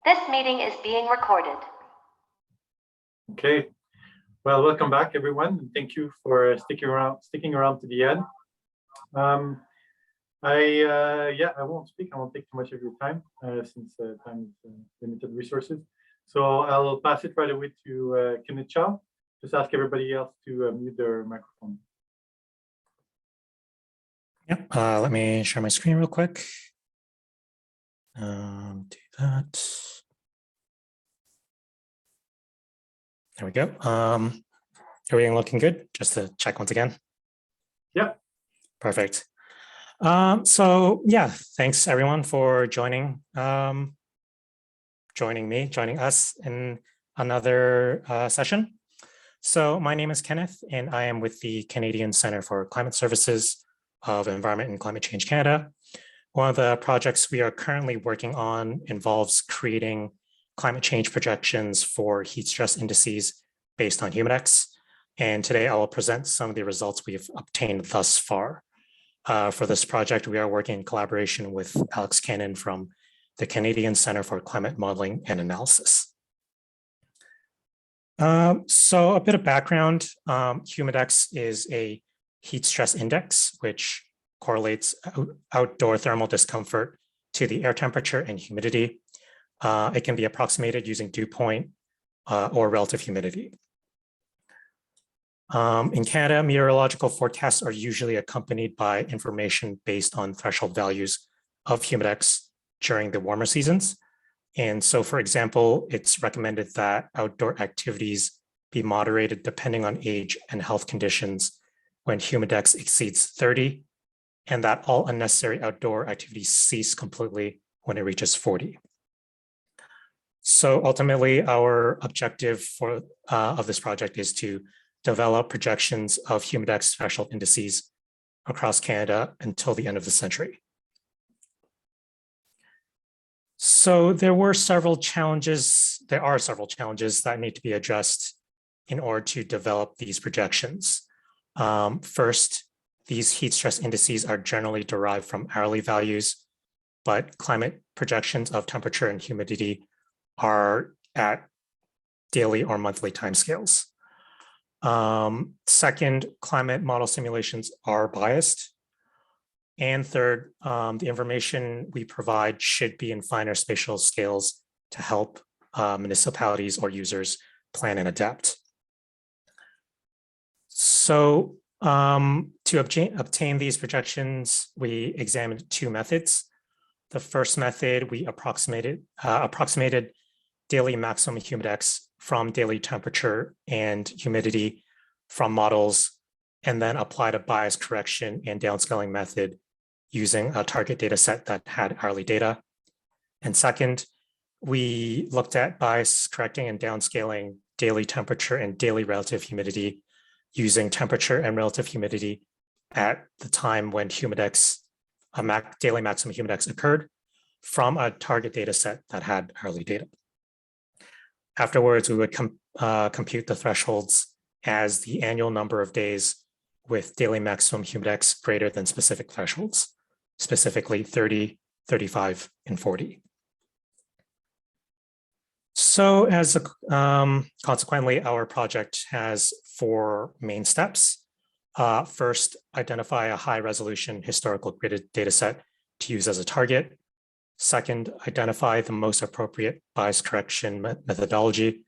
This meeting is being recorded. Okay, well, welcome back, everyone. Thank you for sticking around to the end. I won't speak. I won't take too much of your time since time is limited resources. So I'll pass it right away to Kenneth Chow. Just ask everybody else to mute their microphone. Yep. Let me share my screen real quick. Do that. There we go. Everything looking good? Just to check once again. Yeah. Perfect. So yeah, thanks everyone for joining us in another session. So my name is Kenneth, and I am with the Canadian Centre for Climate Services of Environment and Climate Change Canada. One of the projects we are currently working on involves creating climate change projections for heat stress indices based on Humidex. And today I will present some of the results we've obtained thus far. For this project, we are working in collaboration with Alex Cannon from the Canadian Centre for Climate Modeling and Analysis. So a bit of background, Humidex is a heat stress index, which correlates outdoor thermal discomfort to the air temperature and humidity. It can be approximated using dew point or relative humidity. In Canada, meteorological forecasts are usually accompanied by information based on threshold values of Humidex during the warmer seasons. And so, for example, it's recommended that outdoor activities be moderated depending on age and health conditions when Humidex exceeds 30, and that all unnecessary outdoor activities cease completely when it reaches 40. So ultimately, our objective of this project is to develop projections of Humidex threshold indices across Canada until the end of the century. So there are several challenges that need to be addressed in order to develop these projections. First, these heat stress indices are generally derived from hourly values, but climate projections of temperature and humidity are at daily or monthly timescales. Second, climate model simulations are biased. And third, the information we provide should be in finer spatial scales to help municipalities or users plan and adapt. So to obtain these projections, we examined two methods. The first method, we approximated daily maximum Humidex from daily temperature and humidity from models, and then applied a bias correction and downscaling method using a target data set that had hourly data. And second, we looked at bias correcting and downscaling daily temperature and daily relative humidity using temperature and relative humidity at the time when Humidex, daily maximum Humidex occurred from a target data set that had hourly data. Afterwards, we would compute the thresholds as the annual number of days with daily maximum Humidex greater than specific thresholds, specifically 30, 35, and 40. So consequently, our project has four main steps. First, identify a high resolution historical gridded data set to use as a target. Second, identify the most appropriate bias correction methodology.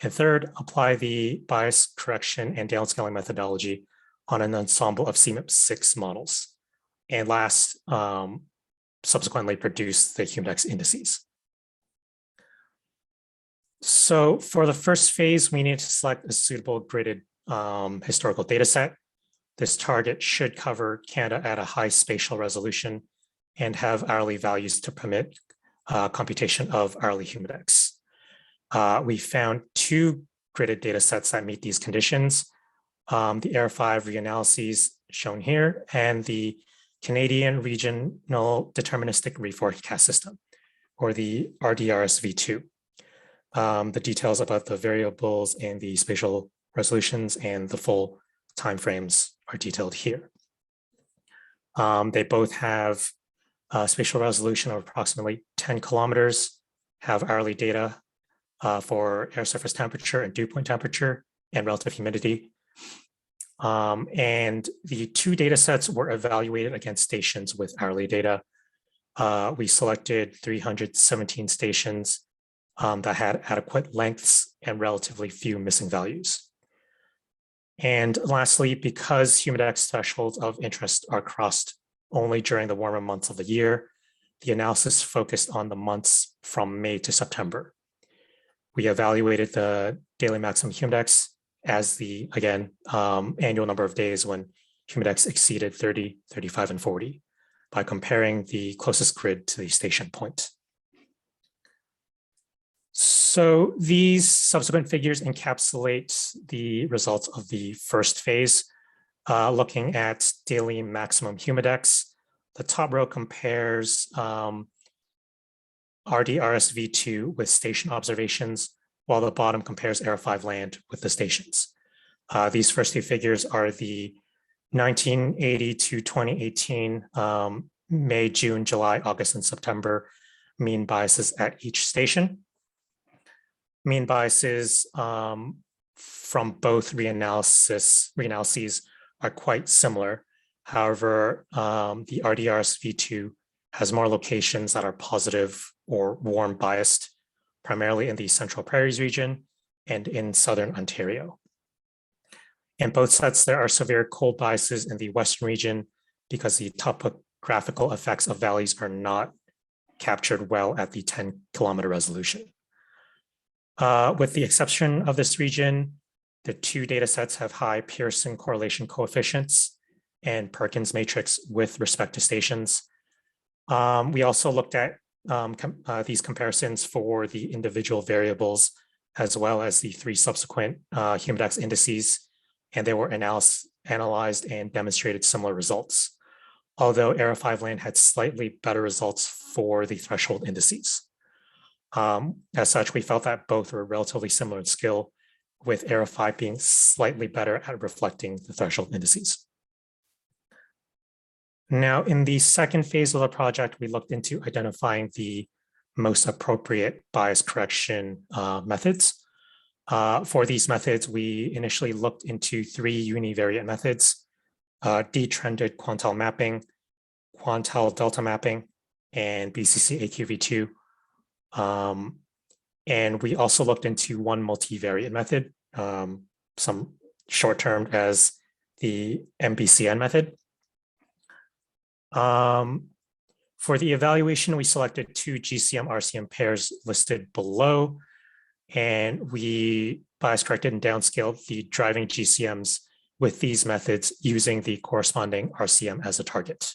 And third, apply the bias correction and downscaling methodology on an ensemble of CMOS models. And last, subsequently produce the Humidex indices. So for the first phase, we need to select a suitable gridded historical data set. This target should cover Canada at a high spatial resolution and have hourly values to permit computation of hourly Humidex. We found two gridded data sets that meet these conditions, the AIR5 reanalyses shown here and the Canadian Regional Deterministic Reforecast System, or the RDRSV2. The details about the variables and the spatial resolutions and the full timeframes are detailed here. They both have a spatial resolution of approximately 10 kilometers have hourly data for air surface temperature and dew point temperature and relative humidity. And the two data sets were evaluated against stations with hourly data. We selected 317 stations that had adequate lengths and relatively few missing values. And lastly, because Humidex thresholds of interest are crossed only during the warmer months of the year, the analysis focused on the months from May to September. We evaluated the daily maximum Humidex as the, again, annual number of days when Humidex exceeded 30, 35, and 40 by comparing the closest grid to the station point. So these subsequent figures encapsulate the results of the first phase, looking at daily maximum Humidex. The top row compares RDRSV2 with station observations, while the bottom compares Air5 land with the stations. These first two figures are the 1980 to 2018 May, June, July, August, and September mean biases at each station. Mean biases from both reanalyses are quite similar. However, the RDRSV2 has more locations that are positive or warm biased, primarily in the Central Prairies region and in Southern Ontario. In both sets, there are severe cold biases in the Western region because the topographical effects of valleys are not captured well at the 10-kilometer resolution. With the exception of this region, the two data sets have high Pearson correlation coefficients and Perkins matrix with respect to stations. We also looked at these comparisons for the individual variables as well as the three subsequent Humidex indices, and they were analyzed and demonstrated similar results, although Air5 land had slightly better results for the threshold indices. As such, we felt that both were relatively similar in skill, with Air5 being slightly better at reflecting the threshold indices. Now, in the second phase of the project, we looked into identifying the most appropriate bias correction methods. For these methods, we initially looked into three univariate methods: detrended quantile mapping, quantile delta mapping, and BCC AQV2. And we also looked into one multivariate method, some short-term as the MBCN method. For the evaluation, we selected two GCM-RCM pairs listed below, and we bias corrected and downscaled the driving GCMs with these methods using the corresponding RCM as a target.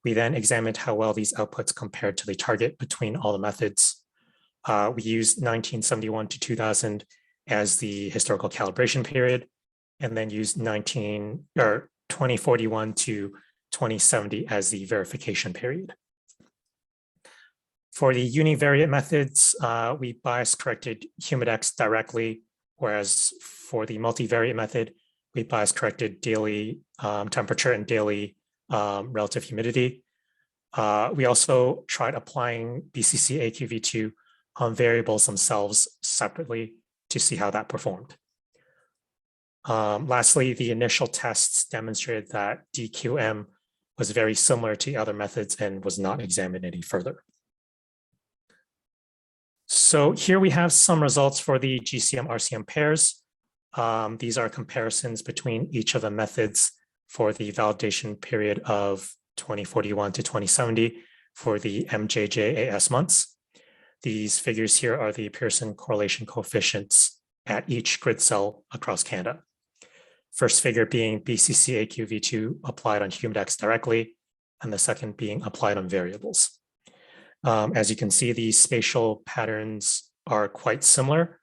We then examined how well these outputs compared to the target between all the methods. We used 1971 to 2000 as the historical calibration period, and then used 2041 to 2070 as the verification period. For the univariate methods, we bias corrected Humidex directly, whereas for the multivariate method, we bias corrected daily temperature and daily relative humidity. We also tried applying BCC AQV2 on variables themselves separately to see how that performed. Lastly, the initial tests demonstrated that DQM was very similar to other methods and was not examined any further. So here we have some results for the GCM-RCM pairs. These are comparisons between each of the methods for the validation period of 2041 to 2070 for the MJJAS months. These figures here are the Pearson correlation coefficients at each grid cell across Canada. First figure being BCC AQV2 applied on Humidex directly, and the second being applied on variables. As you can see, the spatial patterns are quite similar,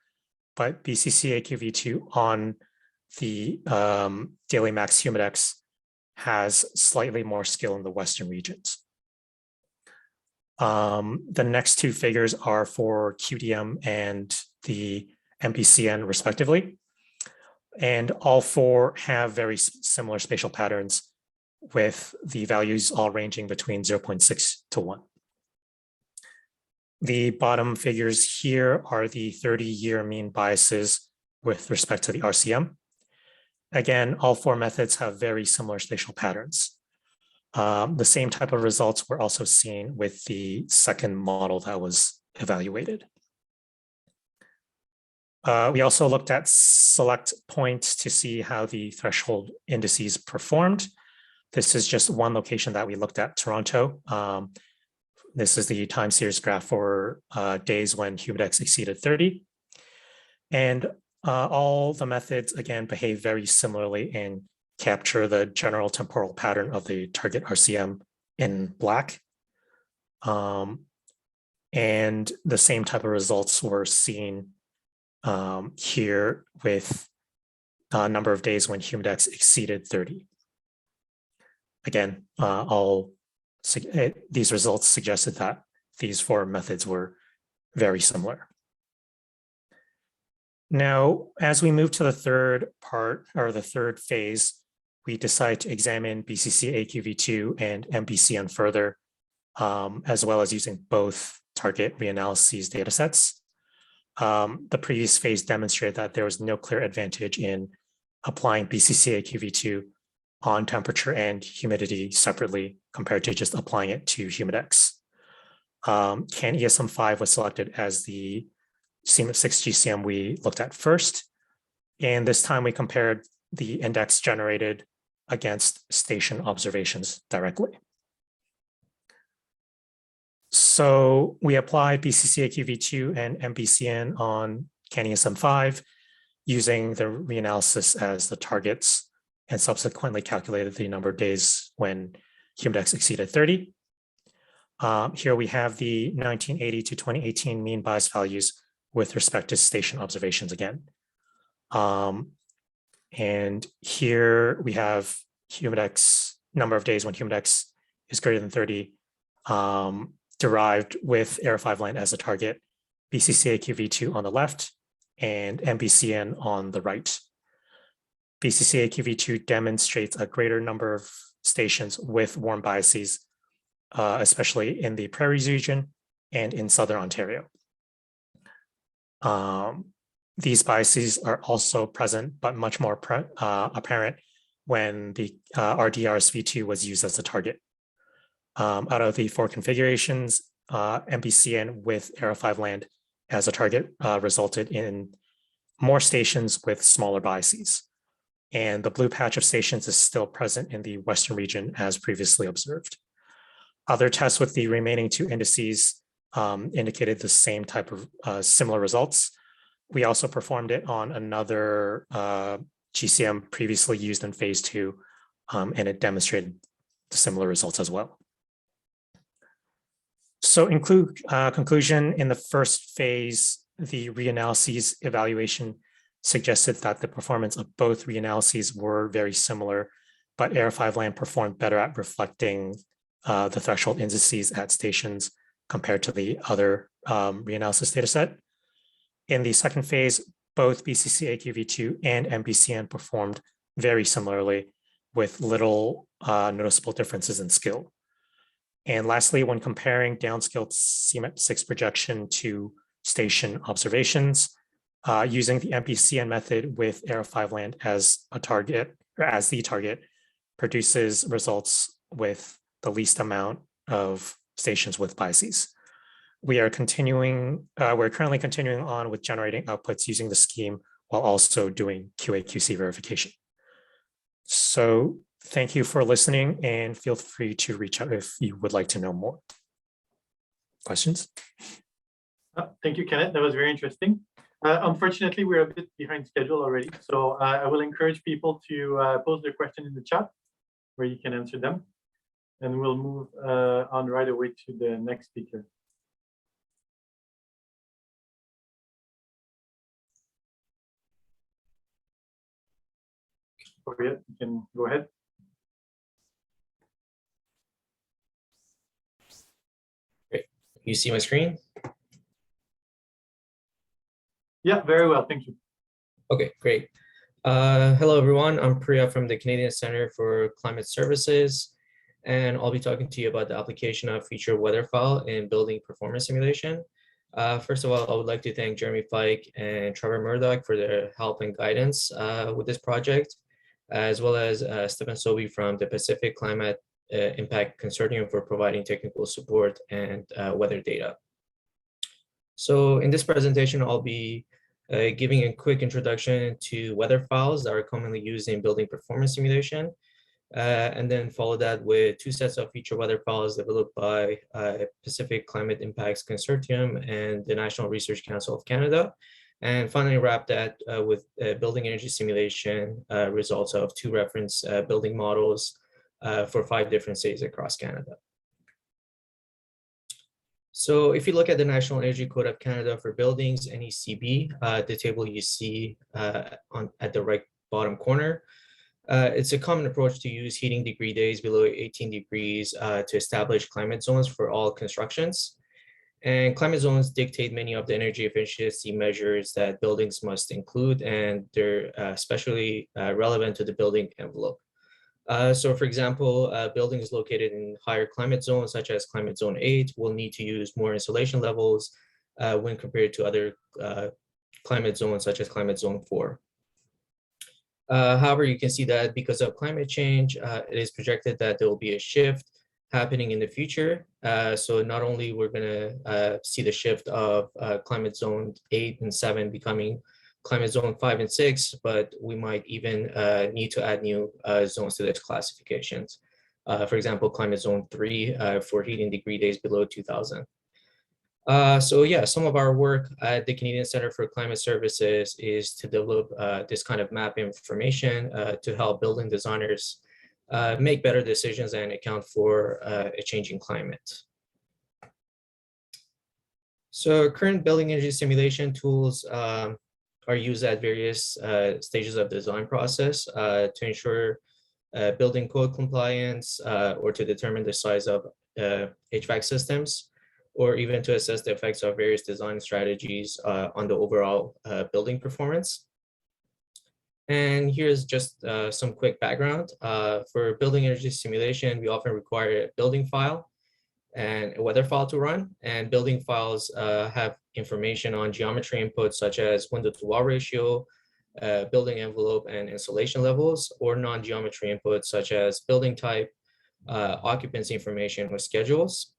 but BCC AQV2 on the daily max Humidex has slightly more skill in the Western regions. The next two figures are for QDM and the MPCN respectively. And all four have very similar spatial patterns with the values all ranging between 0.6 to 1. The bottom figures here are the 30-year mean biases with respect to the RCM. Again, all four methods have very similar spatial patterns. The same type of results were also seen with the second model that was evaluated. We also looked at select points to see how the threshold indices performed. This is just one location that we looked at, Toronto. This is the time series graph for days when Humidex exceeded 30. And all the methods, again, behave very similarly and capture the general temporal pattern of the target RCM in black. And the same type of results were seen here with a number of days when Humidex exceeded 30. Again, these results suggested that these four methods were very similar. Now, as we move to the third part, or the third phase, we decide to examine BCC AQV2 and MBCN further, as well as using both target reanalyses datasets. The previous phase demonstrated that there was no clear advantage in applying BCC AQV2 on temperature and humidity separately compared to just applying it to Humidex. CAN ESM5 was selected as the CMOS 6 GCM we looked at first. And this time we compared the index generated against station observations directly. So we applied BCC AQV2 and MBCN on CAN ESM5 using the reanalysis as the targets, and subsequently calculated the number of days when Humidex exceeded 30. Here we have the 1980 to 2018 mean bias values with respect to station observations again. And here we have Humidex, number of days when Humidex is greater than 30, derived with AR5 land as a target, BCC AQV2 on the left, and MBCN on the right. BCC AQV2 demonstrates a greater number of stations with warm biases, especially in the Prairies region and in Southern Ontario. These biases are also present, but much more apparent when the RDRSV2 was used as a target. Out of the four configurations, MBCN with AR5 land as a target resulted in more stations with smaller biases. And the blue patch of stations is still present in the Western region as previously observed. Other tests with the remaining two indices indicated the same type of similar results. We also performed it on another GCM previously used in phase 2, and it demonstrated the similar results as well. So in conclusion, in the first phase, the reanalyses evaluation suggested that the performance of both reanalyses were very similar, but AR5 land performed better at reflecting the threshold indices at stations compared to the other reanalysis dataset. In the second phase, both BCC AQV2 and MBCN performed very similarly with little noticeable differences in skill. And lastly, when comparing downscaled CMOS projection to station observations, using the MBCN method with AR5 land as a target, or as the target, produces results with the least amount of stations with biases. We're currently continuing on with generating outputs using the scheme while also doing QA/QC verification. So thank you for listening, and feel free to reach out if you would like to know more. Questions? Thank you, Kenneth. That was very interesting. Unfortunately, we're a bit behind schedule already, so I will encourage people to pose their question in the chat where you can answer them. And we'll move on right away to the next speaker. You can go ahead. Great. You see my screen? Yeah, very well. Thank you. Okay, great. Hello, everyone. I'm Priya from the Canadian Center for Climate Services, and I'll be talking to you about the application of feature weather file in building performance simulation. First of all, I would like to thank Jeremy Fike and Trevor Murdoch for their help and guidance with this project, as well as Stephen Sobey from the Pacific Climate Impact Consortium for providing technical support and weather data. So in this presentation, I'll be giving a quick introduction to weather files that are commonly used in building performance simulation, and then follow that with two sets of feature weather files developed by Pacific Climate Impacts Consortium and the National Research Council of Canada. And finally wrap that with building energy simulation results of two reference building models for 5 different cities across Canada. So if you look at the National Energy Code of Canada for buildings, NECB, the table you see at the right bottom corner, it's a common approach to use heating degree days below 18 degrees to establish climate zones for all constructions. And climate zones dictate many of the energy efficiency measures that buildings must include, and they're especially relevant to the building envelope. So for example, buildings located in higher climate zones, such as climate zone 8, will need to use more insulation levels when compared to other climate zones, such as climate zone 4. However, you can see that because of climate change, it is projected that there will be a shift happening in the future. So not only we're going to see the shift of climate zone 8 and 7 becoming climate zone 5 and 6, but we might even need to add new zones to this classifications. For example, climate zone 3 for heating degree days below 2000. So yeah, some of our work at the Canadian Centre for Climate Services is to develop this kind of map information to help building designers make better decisions and account for a changing climate. So current building energy simulation tools are used at various stages of the design process to ensure building code compliance or to determine the size of HVAC systems, or even to assess the effects of various design strategies on the overall building performance. And here's just some quick background. For building energy simulation, we often require a building file and a weather file to run. And building files have information on geometry inputs such as window to wall ratio, building envelope and insulation levels, or non-geometry inputs such as building type, occupancy information, or schedules.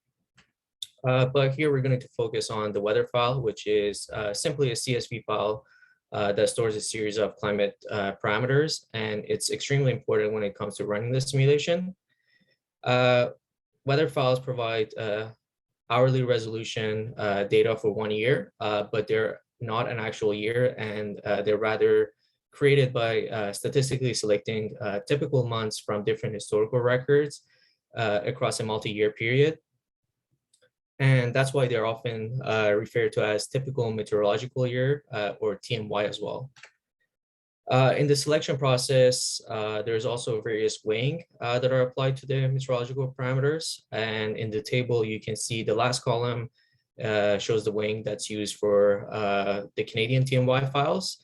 But here we're going to focus on the weather file, which is simply a CSV file that stores a series of climate parameters, and it's extremely important when it comes to running the simulation. Weather files provide hourly resolution data for 1 year, but they're not an actual year, and they're rather created by statistically selecting typical months from different historical records across a multi-year period. And that's why they're often referred to as typical meteorological year or TMY as well. In the selection process, there's also various weighing that are applied to the meteorological parameters. And in the table, you can see the last column shows the weighing that's used for the Canadian TMY files.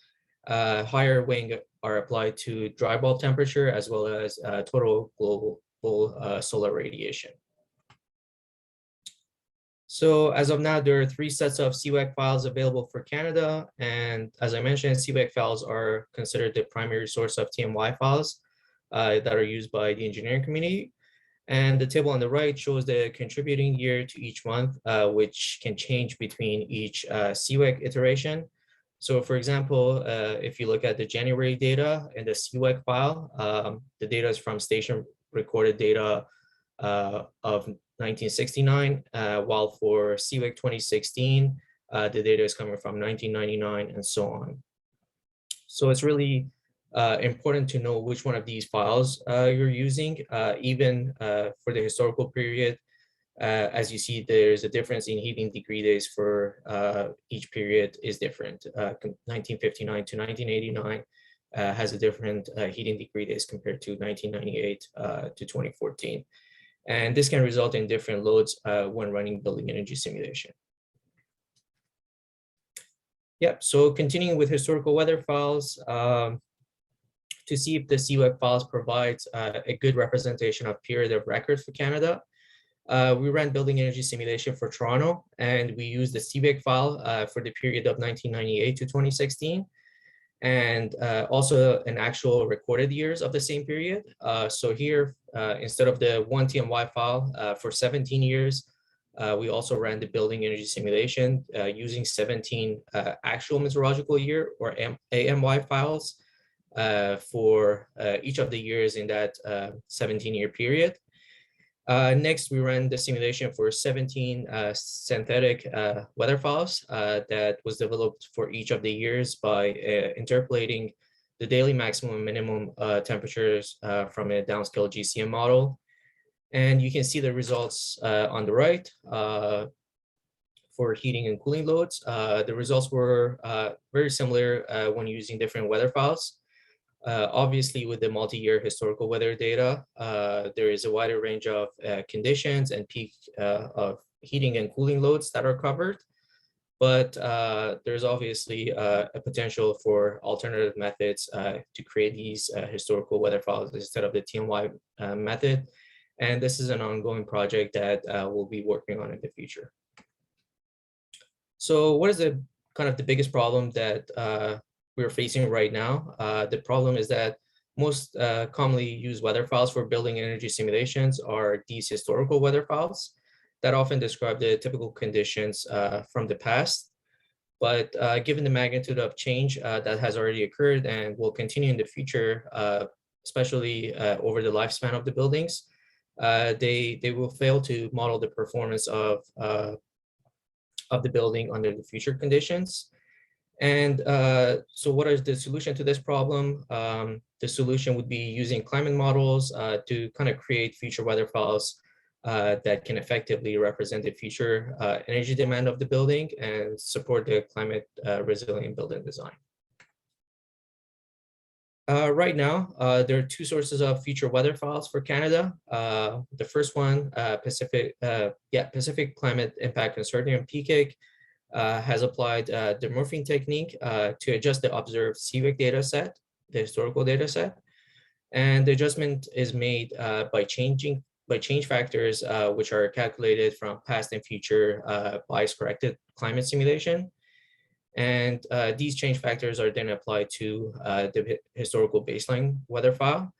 Higher weighing are applied to dry bulb temperature as well as total global solar radiation. So as of now, there are 3 sets of CWAC files available for Canada. And as I mentioned, CWAC files are considered the primary source of TMY files that are used by the engineering community. And the table on the right shows the contributing year to each month, which can change between each CWAC iteration. So for example, if you look at the January data in the CWAC file, the data is from station recorded data of 1969, while for CWAC 2016, the data is coming from 1999 and so on. So it's really important to know which one of these files you're using, even for the historical period. As you see, there's a difference in heating degree days for each period is different. 1959 to 1989 has a different heating degree days compared to 1998 to 2014. And this can result in different loads when running building energy simulation. Yep, so continuing with historical weather files, to see if the CWAC files provides a good representation of period of record for Canada. We ran building energy simulation for Toronto, and we used the CWIC file for the period of 1998 to 2016, and also an actual recorded years of the same period. So here, instead of the one TMY file for 17 years, we also ran the building energy simulation using 17 actual meteorological year or AMY files for each of the years in that 17-year period. Next, we ran the simulation for 17 synthetic weather files that was developed for each of the years by interpolating the daily maximum and minimum temperatures from a downscale GCM model. And you can see the results on the right for heating and cooling loads. The results were very similar when using different weather files. Obviously, with the multi-year historical weather data, there is a wider range of conditions and peak of heating and cooling loads that are covered. But there's obviously a potential for alternative methods to create these historical weather files instead of the TMY method. And this is an ongoing project that we'll be working on in the future. So what is the kind of the biggest problem that we're facing right now? The problem is that most commonly used weather files for building energy simulations are these historical weather files that often describe the typical conditions from the past. But given the magnitude of change that has already occurred and will continue in the future, especially over the lifespan of the buildings, they will fail to model the performance of the building under the future conditions. And so what is the solution to this problem? The solution would be using climate models to kind of create future weather files that can effectively represent the future energy demand of the building and support the climate resilient building design. Right now, there are two sources of future weather files for Canada. The first one, Pacific Climate Impact Consortium, PCIC, has applied the morphing technique to adjust the observed CWIC data set, the historical data set. And the adjustment is made by change factors, which are calculated from past and future bias corrected climate simulation. And these change factors are then applied to the historical baseline weather file.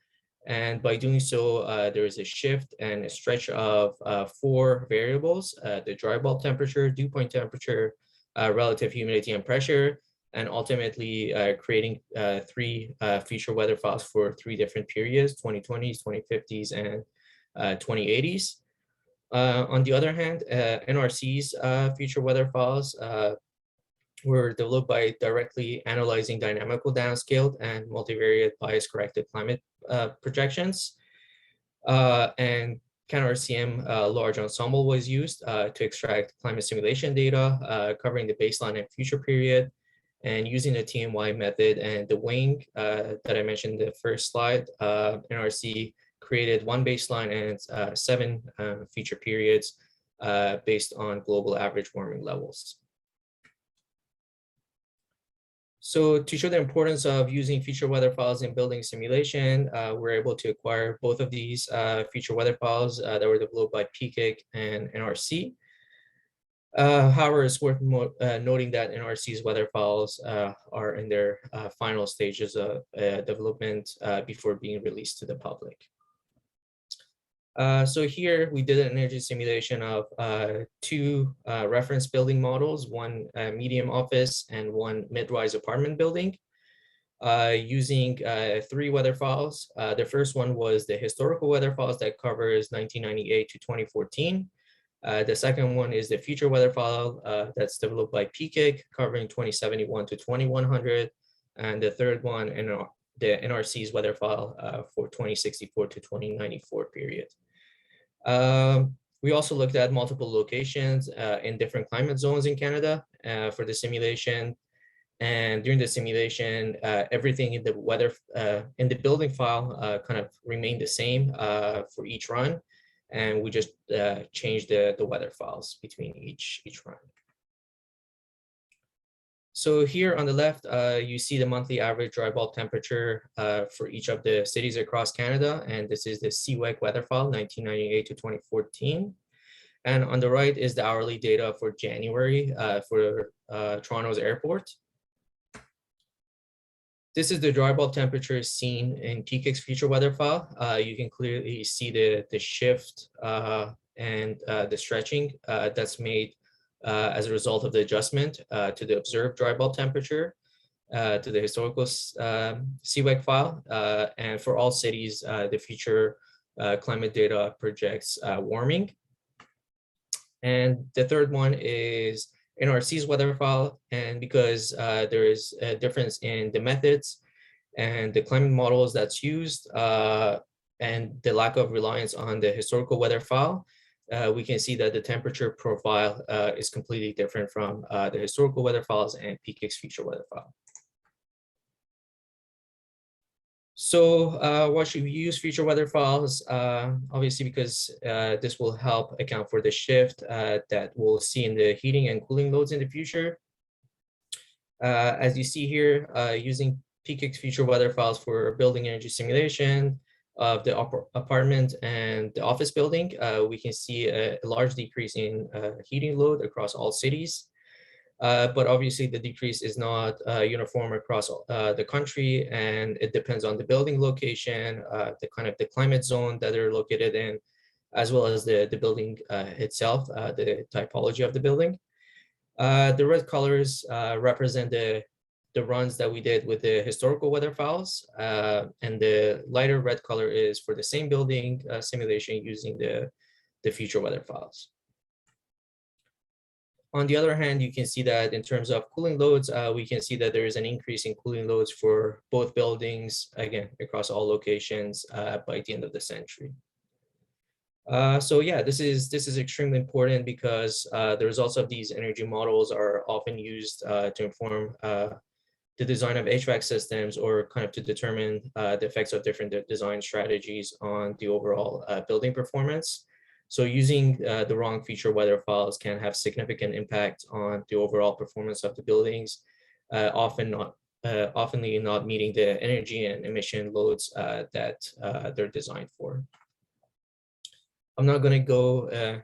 And by doing so, there is a shift and a stretch of 4 variables: the dry bulb temperature, dew point temperature, relative humidity and pressure, and ultimately creating 3 future weather files for 3 different periods: 2020s, 2050s, and 2080s. On the other hand, NRC's future weather files were developed by directly analyzing dynamical downscaled and multivariate bias corrected climate projections. And CAN-RCM large ensemble was used to extract climate simulation data covering the baseline and future period. And using the TMY method and the weighing that I mentioned in the first slide, NRC created 1 baseline and 7 future periods based on global average warming levels. So to show the importance of using future weather files in building simulation, we're able to acquire both of these future weather files that were developed by PCIC and NRC. However, it's worth noting that NRC's weather files are in their final stages of development before being released to the public. So here we did an energy simulation of 2 reference building models, one medium office and one mid-rise apartment building, using 3 weather files. The first one was the historical weather files that covers 1998 to 2014. The second one is the future weather file that's developed by PCIC covering 2071 to 2100. And the third one, the NRC's weather file for 2064 to 2094 period. We also looked at multiple locations in different climate zones in Canada for the simulation. And during the simulation, everything in the weather in the building file kind of remained the same for each run. And we just changed the weather files between each run. So here on the left, you see the monthly average dry bulb temperature for each of the cities across Canada. And this is the CWIC weather file, 1998 to 2014. And on the right is the hourly data for January for Toronto's airport. This is the dry bulb temperature seen in PKIC's future weather file. You can clearly see the shift and the stretching that's made as a result of the adjustment to the observed dry bulb temperature to the historical CWEC file. And for all cities, the future climate data projects warming. And the third one is NRC's weather file. And because there is a difference in the methods and the climate models that's used and the lack of reliance on the historical weather file, we can see that the temperature profile is completely different from the historical weather files and PKIC's future weather file. So why should we use future weather files? Obviously, because this will help account for the shift that we'll see in the heating and cooling loads in the future. As you see here, using PKIC's future weather files for building energy simulation of the apartment and the office building, we can see a large decrease in heating load across all cities. But obviously the decrease is not uniform across the country, and it depends on the building location, the climate zone that they're located in, as well as the building itself, the typology of the building. The red colors represent the runs that we did with the historical weather files, and the lighter red color is for the same building simulation using the future weather files. On the other hand, you can see that in terms of cooling loads, we can see that there is an increase in cooling loads for both buildings, again, across all locations by the end of the century. So yeah, this is extremely important because the results of these energy models are often used to inform the design of HVAC systems, or kind of to determine the effects of different design strategies on the overall building performance. So using the wrong future weather files can have significant impact on the overall performance of the buildings, often not meeting the energy and emission loads that they're designed for. I'm not going to go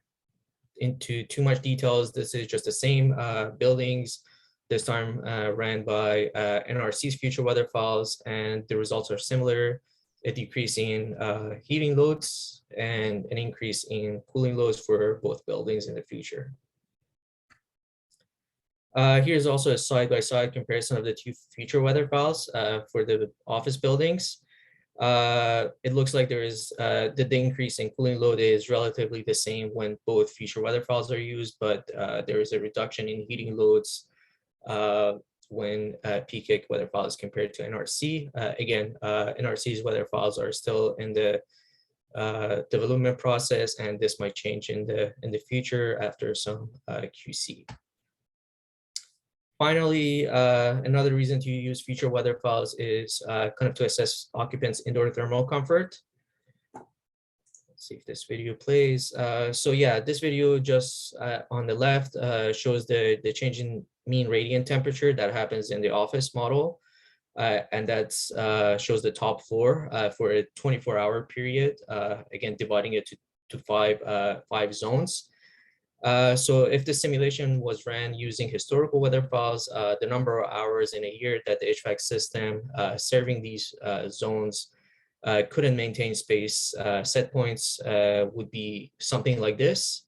into too much details. This is just the same buildings, this time ran by NRC's future weather files, and the results are similar. A decrease in heating loads and an increase in cooling loads for both buildings in the future. Here's also a side-by-side comparison of the two future weather files for the office buildings. It looks like there is the increase in cooling load is relatively the same when both future weather files are used, but there is a reduction in heating loads when PKIC weather files compared to NRC. Again, NRC's weather files are still in the development process, and this might change in the future after some QC. Finally, another reason to use future weather files is kind of to assess occupants' indoor thermal comfort. Let's see if this video plays. So yeah, this video just on the left shows the change in mean radiant temperature that happens in the office model. And that shows the top floor for a 24-hour period, again, dividing it to five zones. So if the simulation was ran using historical weather files, the number of hours in a year that the HVAC system serving these zones couldn't maintain space set points would be something like this.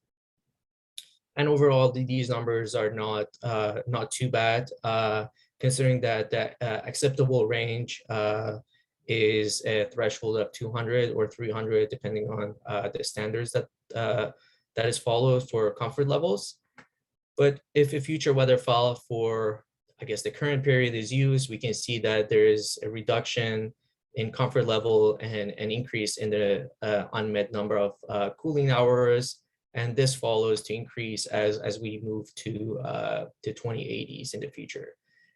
And overall, these numbers are not too bad, considering that the acceptable range is a threshold of 200 or 300, depending on the standards that is followed for comfort levels. But if a future weather file for, I guess, the current period is used, we can see that there is a reduction in comfort level and an increase in the unmet number of cooling hours. And this follows to increase as we move to 2080s in the future.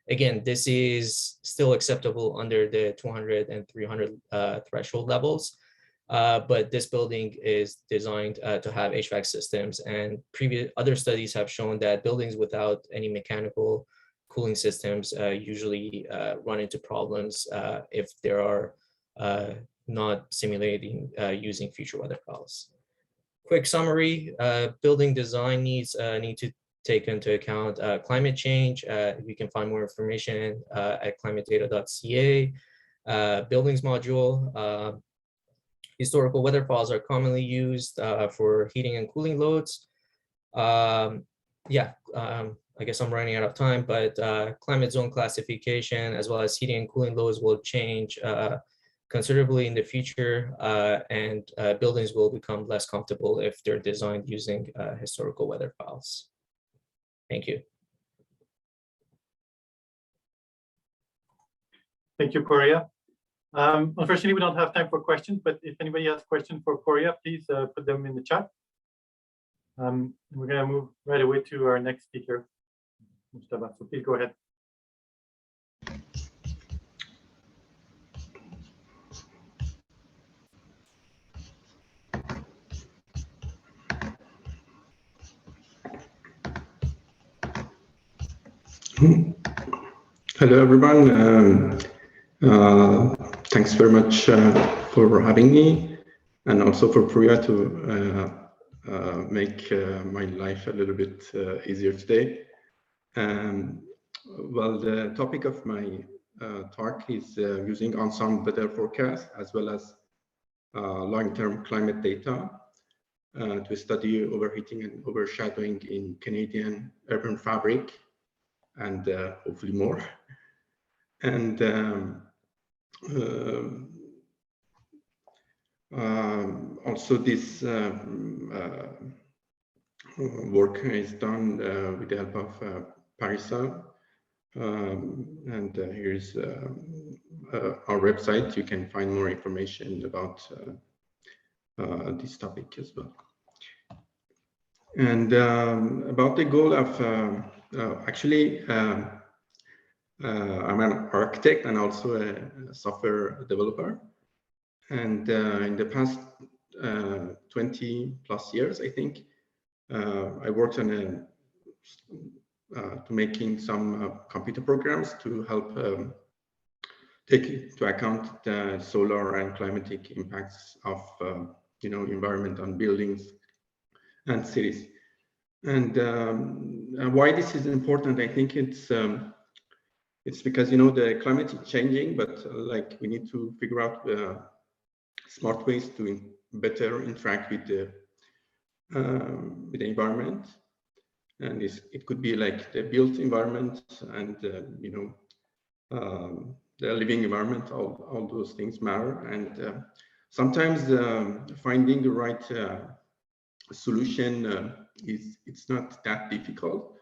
Again, this is still acceptable under the 200 and 300 threshold levels, but this building is designed to have HVAC systems, and other studies have shown that buildings without any mechanical cooling systems usually run into problems if there are not simulating using future weather files. Quick summary, building design needs need to take into account climate change. You can find more information at climatedata.ca. Buildings module, historical weather files are commonly used for heating and cooling loads. I guess I'm running out of time, but climate zone classification as well as heating and cooling loads will change considerably in the future, and buildings will become less comfortable if they're designed using historical weather files. Thank you. Thank you, Korea. Unfortunately, we don't have time for questions, but if anybody has questions for Korea, please put them in the chat. We're going to move right away to our next speaker, Mustafa. So please go ahead. Hello, everyone. Thanks very much for having me, and also for Priya to make my life a little bit easier today. Well, the topic of my talk is using Ensemble weather forecast as well as long-term climate data to study overheating and overshadowing in Canadian urban fabric, and hopefully more. And also this work is done with the help of Parisa. And here's our website. You can find more information about this topic as well. And about the goal of actually, I'm an architect and also a software developer. And in the past 20 plus years, I think, I worked on to making some computer programs to help take into account the solar and climatic impacts of environment on buildings and cities. And why this is important, I think it's because the climate is changing, but like we need to figure out smart ways to better interact with the environment. And it could be like the built environment and the living environment. All those things matter, and sometimes finding the right solution it's not that difficult,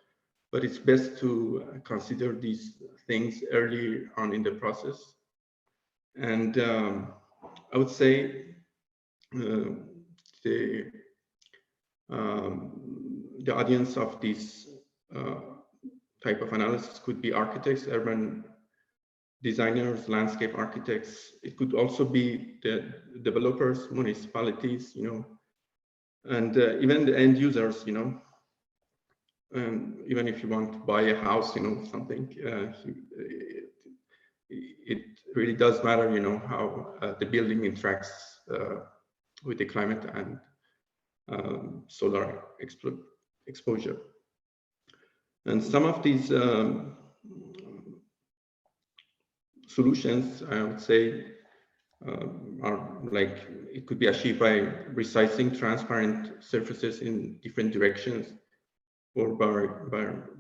but it's best to consider these things early on in the process. And I would say the audience of this type of analysis could be architects, urban designers, landscape architects. It could also be the developers, municipalities, and even the end users, even if you want to buy a house, something, it really does matter, how the building interacts with the climate and solar exposure. And some of these solutions, I would say, are like, it could be achieved by resizing transparent surfaces in different directions, or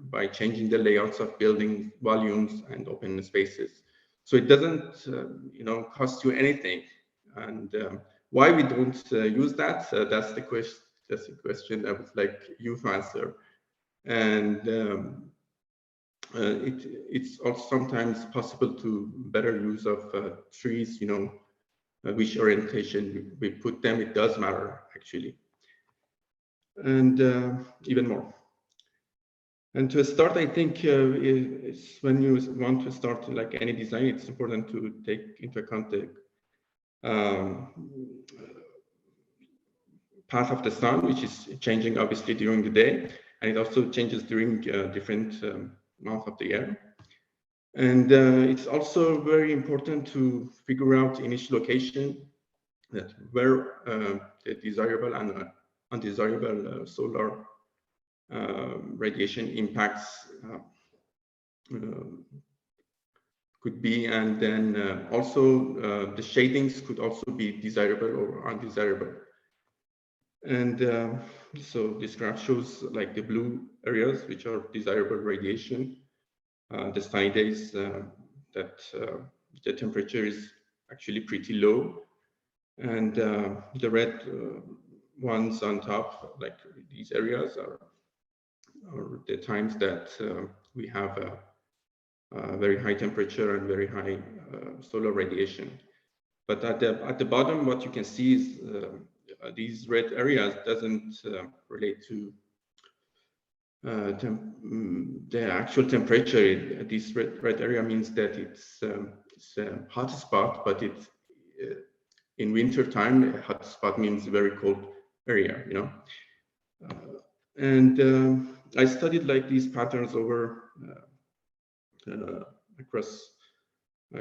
by changing the layouts of building volumes and open spaces. So it doesn't, cost you anything. And why we don't use that? That's the question. That's the question I would like you to answer. And it's also sometimes possible to better use of trees, which orientation we put them. It does matter actually, and even more. And to start, I think when you want to start like any design, it's important to take into account the path of the sun, which is changing obviously during the day, and it also changes during different months of the year. And it's also very important to figure out initial location that where the desirable and undesirable solar radiation impacts could be, and then also the shadings could also be desirable or undesirable. And so this graph shows like the blue areas, which are desirable radiation, the sunny days that the temperature is actually pretty low, and the red ones on top, like these areas, are the times that we have a very high temperature and very high solar radiation. But at the bottom, what you can see is these red areas doesn't relate to the actual temperature. This red area means that it's a hot spot, but it's in winter time, a hot spot means a very cold area, you know. And I studied like these patterns over across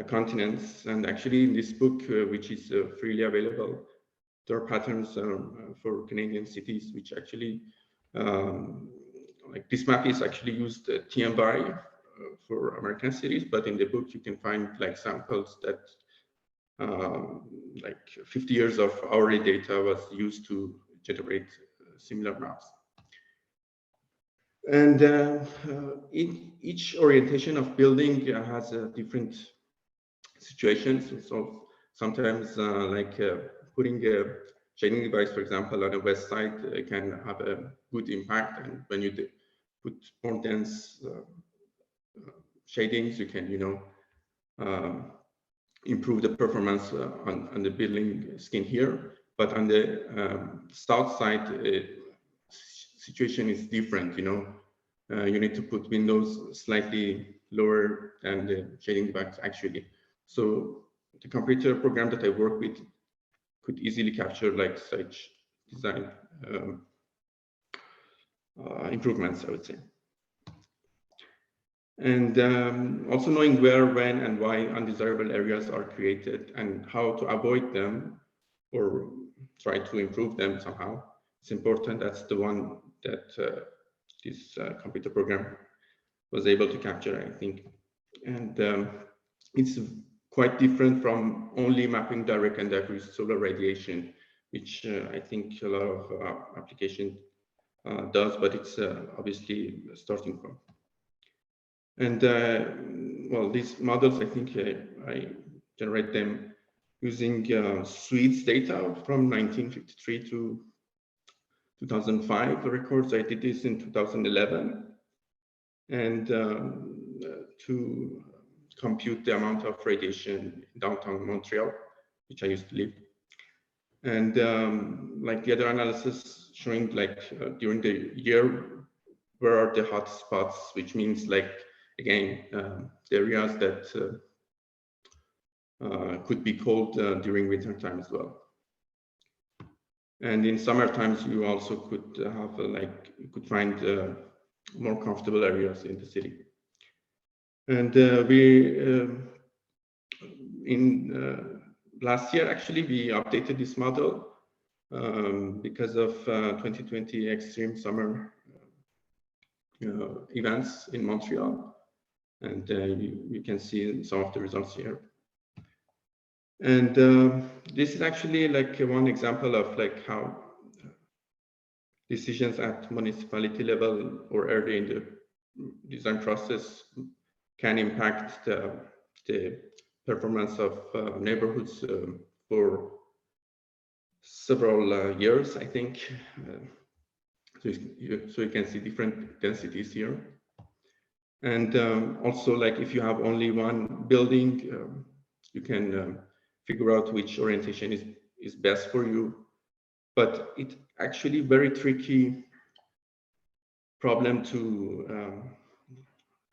continents, and actually in this book, which is freely available, there are patterns for Canadian cities, which actually like this map is actually used TMY for American cities, but in the book you can find like samples that like 50 years of hourly data was used to generate similar maps. And each orientation of building has a different situations. So sometimes like putting a shading device, for example, on the west side can have a good impact. And when you put more dense shadings, you can, you know, improve the performance on the building skin here. But on the south side, situation is different, you know. You need to put windows slightly lower than the shading device actually. So the computer program that I work with could easily capture like such design improvements, I would say. And also knowing where, when, and why undesirable areas are created and how to avoid them or try to improve them somehow. It's important. That's the one that this computer program was able to capture, I think. And it's quite different from only mapping direct and diffuse solar radiation, which I think a lot of application does, but it's obviously a starting point. And well, these models, I think I generate them using Swedes data from 1953 to 2005 records. I did this in 2011, and to compute the amount of radiation in downtown Montreal, which I used to live. And like the other analysis showing like during the year, where are the hot spots, which means like, again, the areas that could be cold during winter time as well. And in summer times, you also could have like, you could find more comfortable areas in the city. And last year, actually, we updated this model because of 2020 extreme summer events in Montreal. And you can see some of the results here. And this is actually like one example of like how decisions at municipality level or early in the design process can impact the performance of neighborhoods for several years, I think. So you can see different densities here. And also, like if you have only one building, you can figure out which orientation is best for you. But it's actually very tricky problem to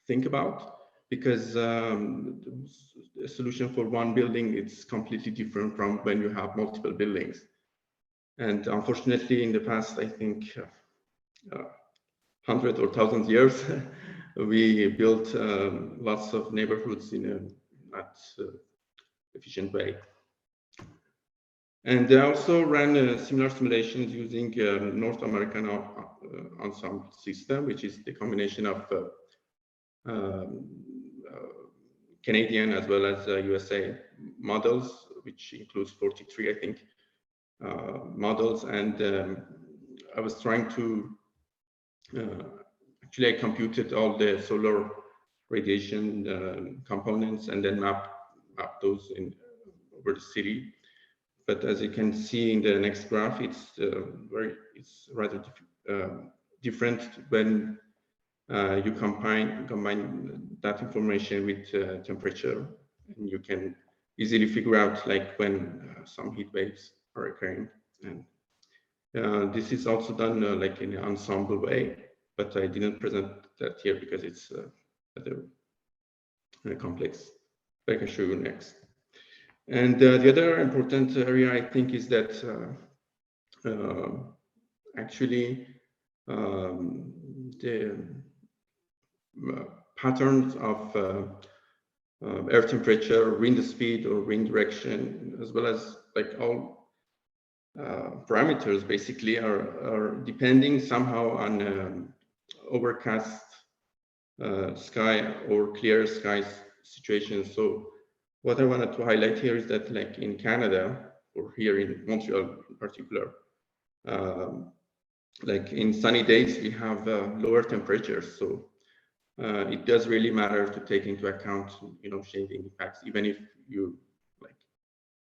think about, because the solution for one building is completely different from when you have multiple buildings. And unfortunately, in the past, I think 100 or 1,000 years, we built lots of neighborhoods in a not efficient way. And they also ran similar simulations using North American Ensemble system, which is the combination of Canadian as well as USA models, which includes 43, I think, models. And I was trying to, actually I computed all the solar radiation components and then map those over the city. But as you can see in the next graph, it's rather different when you combine that information with temperature, and you can easily figure out like when some heat waves are occurring. And this is also done like in an ensemble way, but I didn't present that here because it's rather complex. But I can show you next. And the other important area, I think, is that actually the patterns of air temperature, wind speed, or wind direction, as well as like all parameters, basically are depending somehow on overcast sky or clear skies situations. So what I wanted to highlight here is that, like in Canada, or here in Montreal in particular, like in sunny days, we have lower temperatures. So it does really matter to take into account, shading impacts, even if you, like,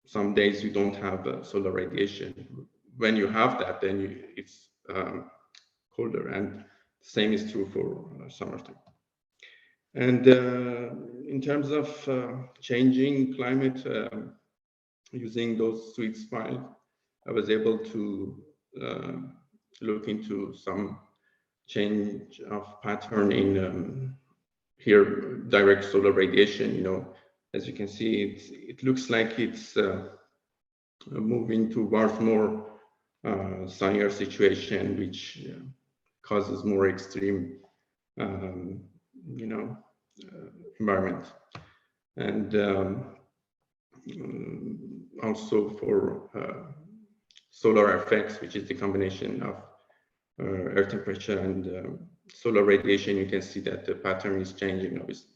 some days you don't have solar radiation. When you have that, then it's colder, and the same is true for summertime. And in terms of changing climate, using those suites files, I was able to look into some change of pattern in here direct solar radiation. As you can see, it looks like it's moving towards more sunnier situation, which causes more extreme environment. And also for solar effects, which is the combination of air temperature and solar radiation, you can see that the pattern is changing, obviously.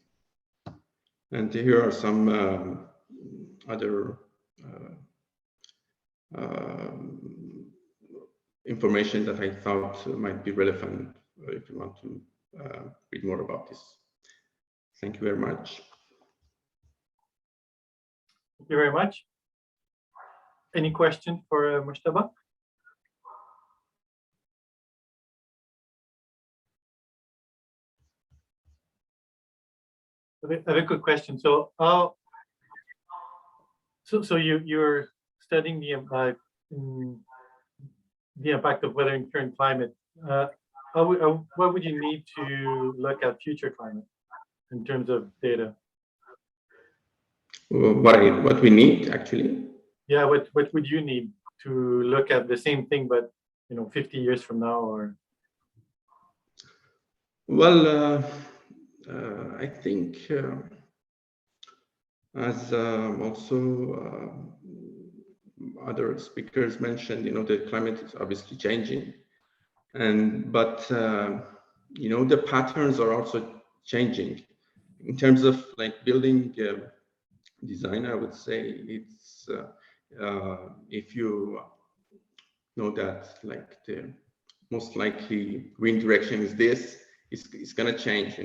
And here are some other information that I thought might be relevant if you want to read more about this. Thank you very much. Thank you very much. Any question for Mujtaba? I have a good question. So, so you're studying the impact of weather in current climate. What would you need to look at future climate in terms of data? What we need, actually? Yeah, what would you need to look at the same thing, but 50 years from now, or? Well, I think as also other speakers mentioned, the climate is obviously changing, but the patterns are also changing. In terms of like building design, I would say it's if you know that like the most likely wind direction is this, it's gonna change,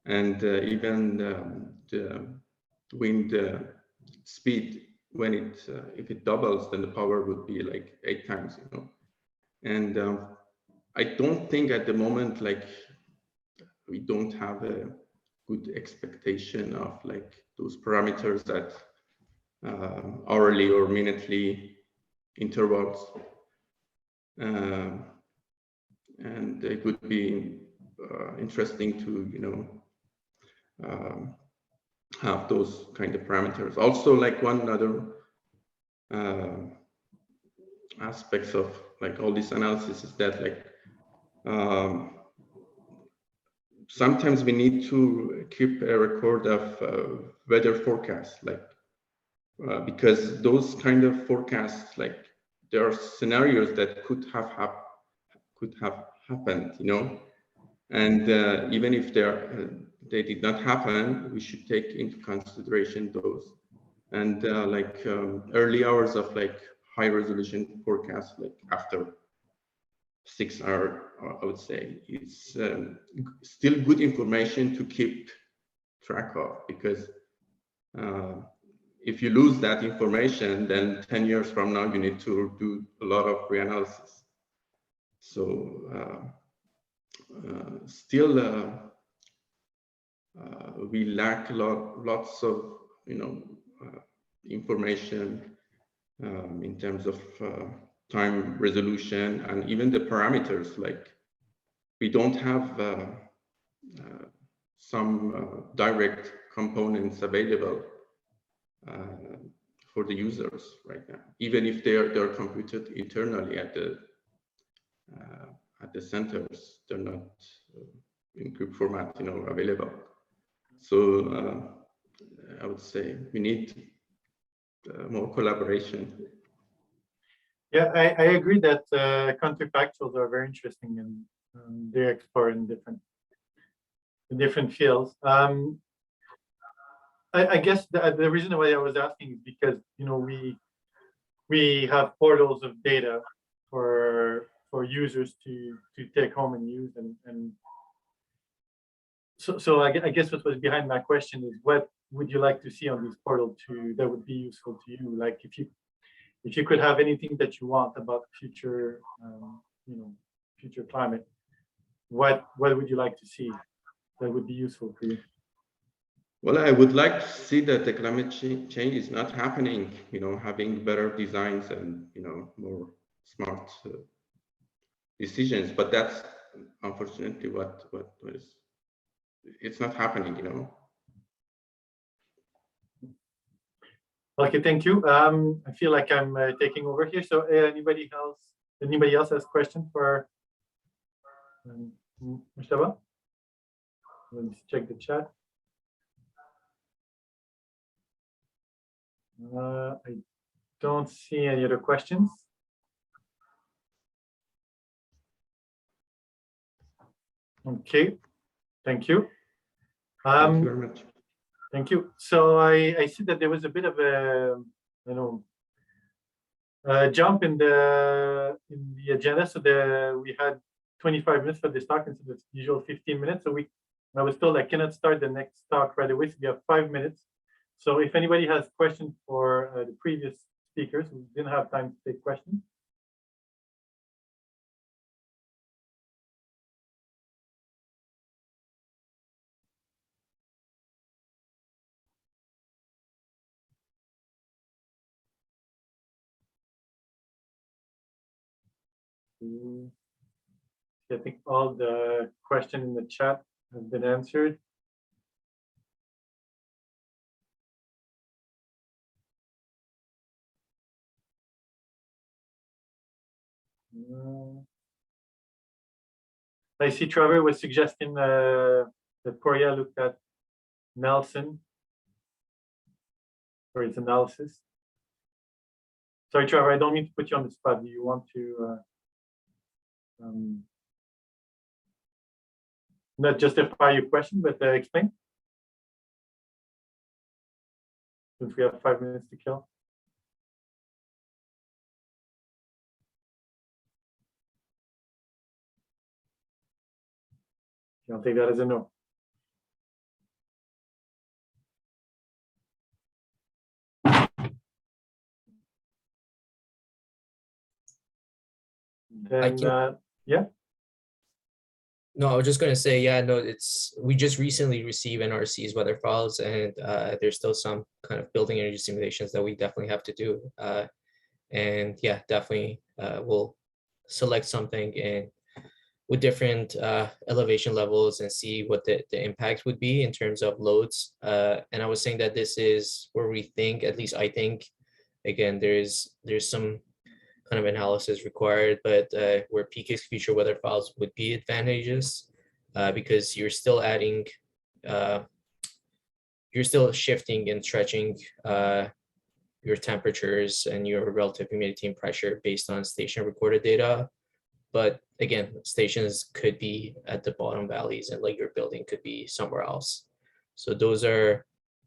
and even the wind speed, when if it doubles, then the power would be like 8 times, and I don't think at the moment, like, we don't have a good expectation of like those parameters at hourly or minutely intervals, and it would be interesting to have those kind of parameters. Also, like one other aspects of like all this analysis is that like sometimes we need to keep a record of weather forecasts, like because those kind of forecasts, like there are scenarios that could have happened, you know, and even if they did not happen, we should take into consideration those. And early hours of like high resolution forecast, like after 6 hours, I would say, it's still good information to keep track of, because if you lose that information, then 10 years from now, you need to do a lot of reanalysis. So still, we lack lots of, you know, information in terms of time resolution, and even the parameters. Like we don't have some direct components available for the users right now, even if they're computed internally at the centers. They're not in group format, you know, available. So I would say we need more collaboration. Yeah, I agree that counterfactuals are very interesting, and they explore in different fields. I guess the reason why I was asking is because, you know, we have portals of data for users to take home and use, and so I guess what was behind my question is, what would you like to see on this portal that would be useful to you? Like if you could have anything that you want about future, you know, future climate, what would you like to see that would be useful for you? Well, I would like to see that the climate change is not happening, you know, having better designs and, you know, more smart decisions. But that's unfortunately what is, it's not happening, you know. Okay, thank you. I feel like I'm taking over here. So anybody else has questions for Mustafa? Let's check the chat. I don't see any other questions. Okay, thank you. Thank you very much. Thank you. So I see that there was a bit of a, you know, jump in the agenda. So we had 25 minutes for this talk instead of the usual 15 minutes. So I was told I cannot start the next talk right away. So we have 5 minutes. So if anybody has questions for the previous speakers who didn't have time to take questions. I think all the questions in the chat have been answered. I see Trevor was suggesting that Korea looked at Nelson for his analysis. Sorry, Trevor, I don't mean to put you on the spot. Do you want to not justify your question, but explain? Since we have 5 minutes to kill. I'll take that as a no. Then, yeah. No, I was just going to say, yeah, no, we just recently received NRC's weather files, and there's still some kind of building energy simulations that we definitely have to do. And yeah, definitely we'll select something and with different elevation levels and see what the impact would be in terms of loads. And I was saying that this is where we think, at least I think, again, there's some kind of analysis required, but where PK's future weather files would be advantageous because you're still adding, you're still shifting and stretching your temperatures and your relative humidity and pressure based on station recorded data. But again, stations could be at the bottom valleys and like your building could be somewhere else. So those are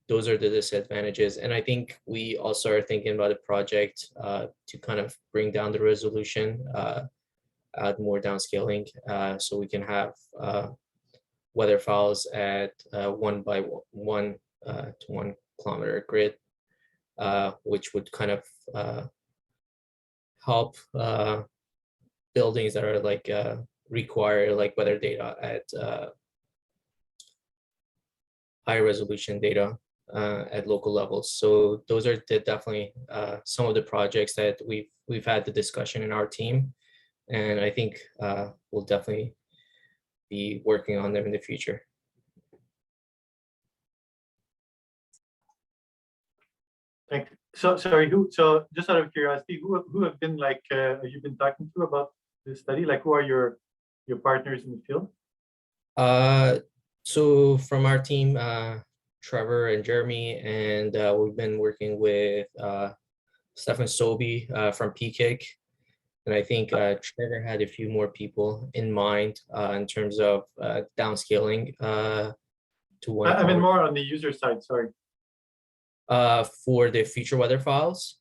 the disadvantages. And I think we also are thinking about a project to kind of bring down the resolution, add more downscaling, so we can have weather files at 1 by 1 to 1 kilometer grid, which would kind of help buildings that are like require like weather data at high resolution data at local levels. So those are definitely some of the projects that we've had the discussion in our team, and I think we'll definitely be working on them in the future. Thank you. So sorry, so just out of curiosity, who have been like you've been talking to about this study? Like, who are your partners in the field? So from our team, Trevor and Jeremy, and we've been working with Stefan Sobey from PKIC. And I think Trevor had a few more people in mind in terms of downscaling to one. I mean more on the user side, sorry. For the future weather files?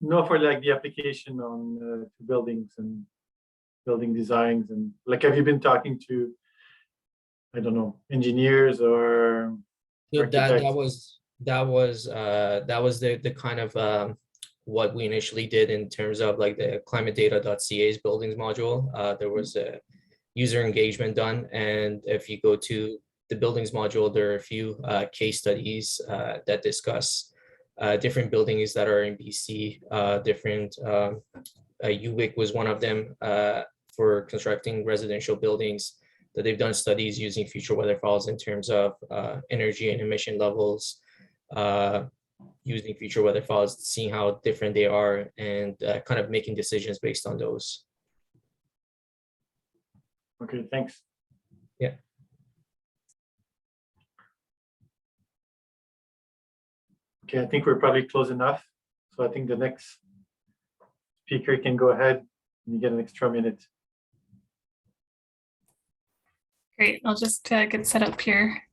No, for like the application on buildings and building designs, and like, have you been talking to, I don't know, engineers or that was the kind of what we initially did in terms of like the climatedata.ca's buildings module. There was a user engagement done, and if you go to the buildings module, there are a few case studies that discuss different buildings that are in BC. UWIC was one of them for constructing residential buildings that they've done studies using future weather files in terms of energy and emission levels, using future weather files, seeing how different they are, and kind of making decisions based on those. Okay, thanks. Yeah. Okay, I think we're probably close enough. So I think the next speaker can go ahead and you get an extra minute. Great, I'll just get set up here.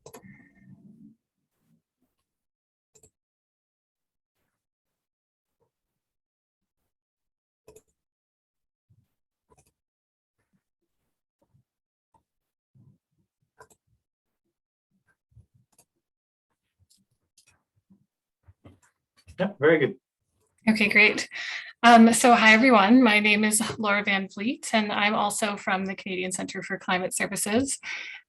Yeah, very good. Okay, great. So hi, everyone. My name is Laura Van Vliet, and I'm also from the Canadian Centre for Climate Services.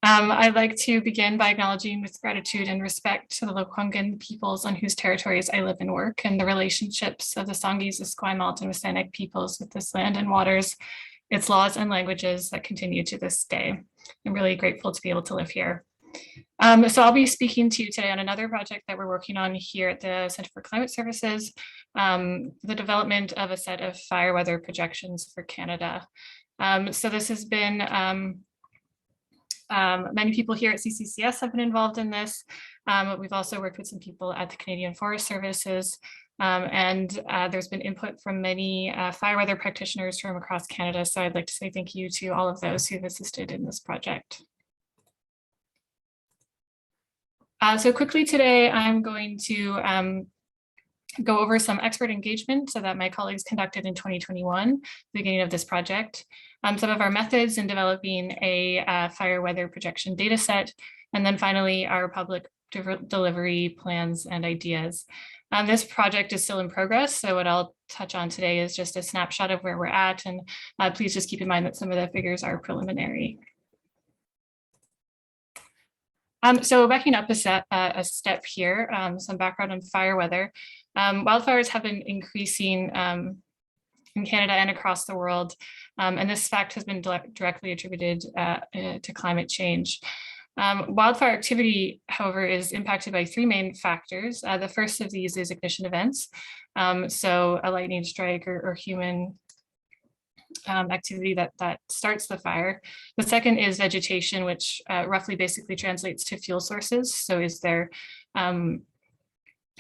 I'd like to begin by acknowledging with gratitude and respect to the Lekwungen peoples on whose territories I live and work, and the relationships of the Songhees, Esquimalt, and WSÁNEĆ peoples with this land and waters, its laws and languages that continue to this day. I'm really grateful to be able to live here. So I'll be speaking to you today on another project that we're working on here at the Centre for Climate Services, the development of a set of fire weather projections for Canada. So this has been, many people here at CCCS have been involved in this. We've also worked with some people at the Canadian Forest Services, and there's been input from many fire weather practitioners from across Canada. So I'd like to say thank you to all of those who've assisted in this project. So quickly today, I'm going to go over some expert engagement that my colleagues conducted in 2021, the beginning of this project, some of our methods in developing a fire weather projection data set, and then finally our public delivery plans and ideas. This project is still in progress, so what I'll touch on today is just a snapshot of where we're at, and please just keep in mind that some of the figures are preliminary. So backing up a step here, some background on fire weather. Wildfires have been increasing in Canada and across the world, and this fact has been directly attributed to climate change. Wildfire activity, however, is impacted by three main factors. The first of these is ignition events, so a lightning strike or human activity that starts the fire. The second is vegetation, which roughly basically translates to fuel sources. So is there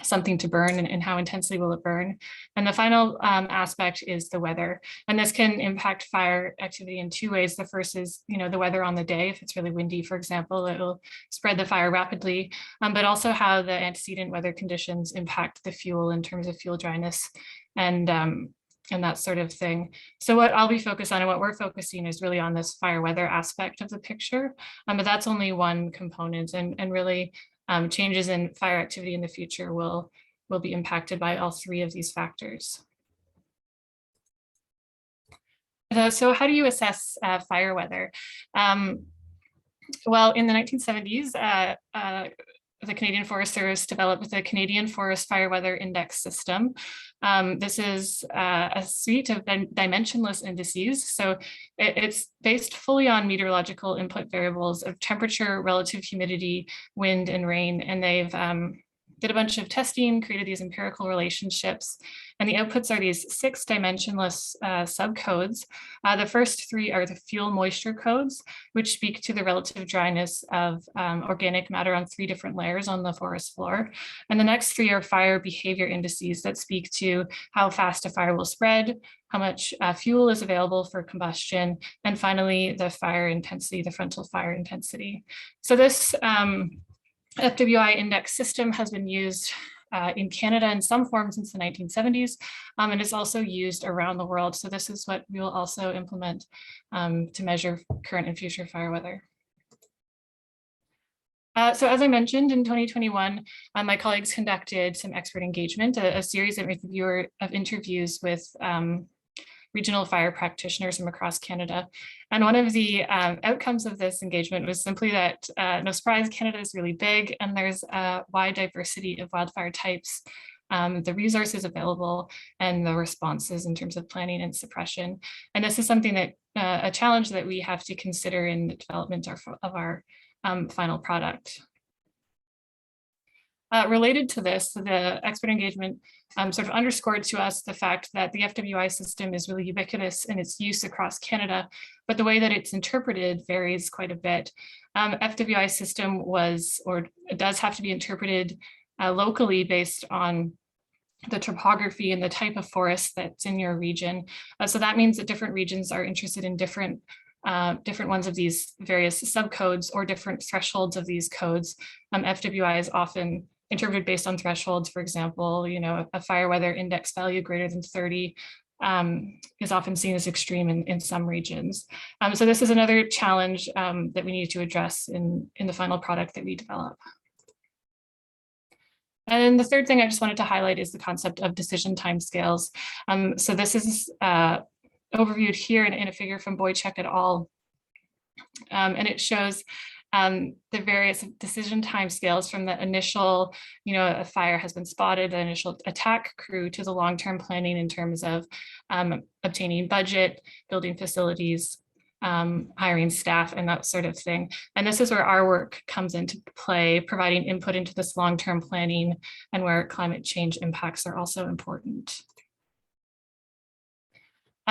something to burn and how intensely will it burn. And the final aspect is the weather. And this can impact fire activity in two ways. The first is, the weather on the day. If it's really windy, for example, it will spread the fire rapidly, but also how the antecedent weather conditions impact the fuel in terms of fuel dryness and that sort of thing. So what I'll be focused on and what we're focusing is really on this fire weather aspect of the picture, but that's only one component, and really changes in fire activity in the future will be impacted by all three of these factors. So how do you assess fire weather? Well, in the 1970s, the Canadian Forest Service developed the Canadian Forest Fire Weather Index System. This is a suite of dimensionless indices. So it's based fully on meteorological input variables of temperature, relative humidity, wind, and rain. And they've did a bunch of testing, created these empirical relationships, and the outputs are these 6 dimensionless subcodes. The first 3 are the fuel moisture codes, which speak to the relative dryness of organic matter on 3 different layers on the forest floor. And the next 3 are fire behavior indices that speak to how fast a fire will spread, how much fuel is available for combustion, and finally, the fire intensity, the frontal fire intensity. So this FWI index system has been used in Canada in some form since the 1970s, and is also used around the world. So this is what we will also implement to measure current and future fire weather. So as I mentioned, in 2021, my colleagues conducted some expert engagement, a series of interviews with regional fire practitioners from across Canada. And one of the outcomes of this engagement was simply that, no surprise, Canada is really big and there's a wide diversity of wildfire types, the resources available, and the responses in terms of planning and suppression. And this is something that, a challenge that we have to consider in the development of our final product. Related to this, the expert engagement sort of underscored to us the fact that the FWI system is really ubiquitous in its use across Canada, but the way that it's interpreted varies quite a bit. FWI system was, or does have to be interpreted locally based on the topography and the type of forest that's in your region. So that means that different regions are interested in different ones of these various subcodes or different thresholds of these codes. FWI is often interpreted based on thresholds. For example, a fire weather index value greater than 30 is often seen as extreme in some regions. So this is another challenge that we need to address in the final product that we develop. And then the third thing I just wanted to highlight is the concept of decision timescales. So this is overviewed here in a figure from Boychuk et al. And it shows the various decision timescales from the initial, a fire has been spotted, the initial attack crew, to the long-term planning in terms of obtaining budget, building facilities, hiring staff, and that sort of thing. And this is where our work comes into play, providing input into this long-term planning, and where climate change impacts are also important.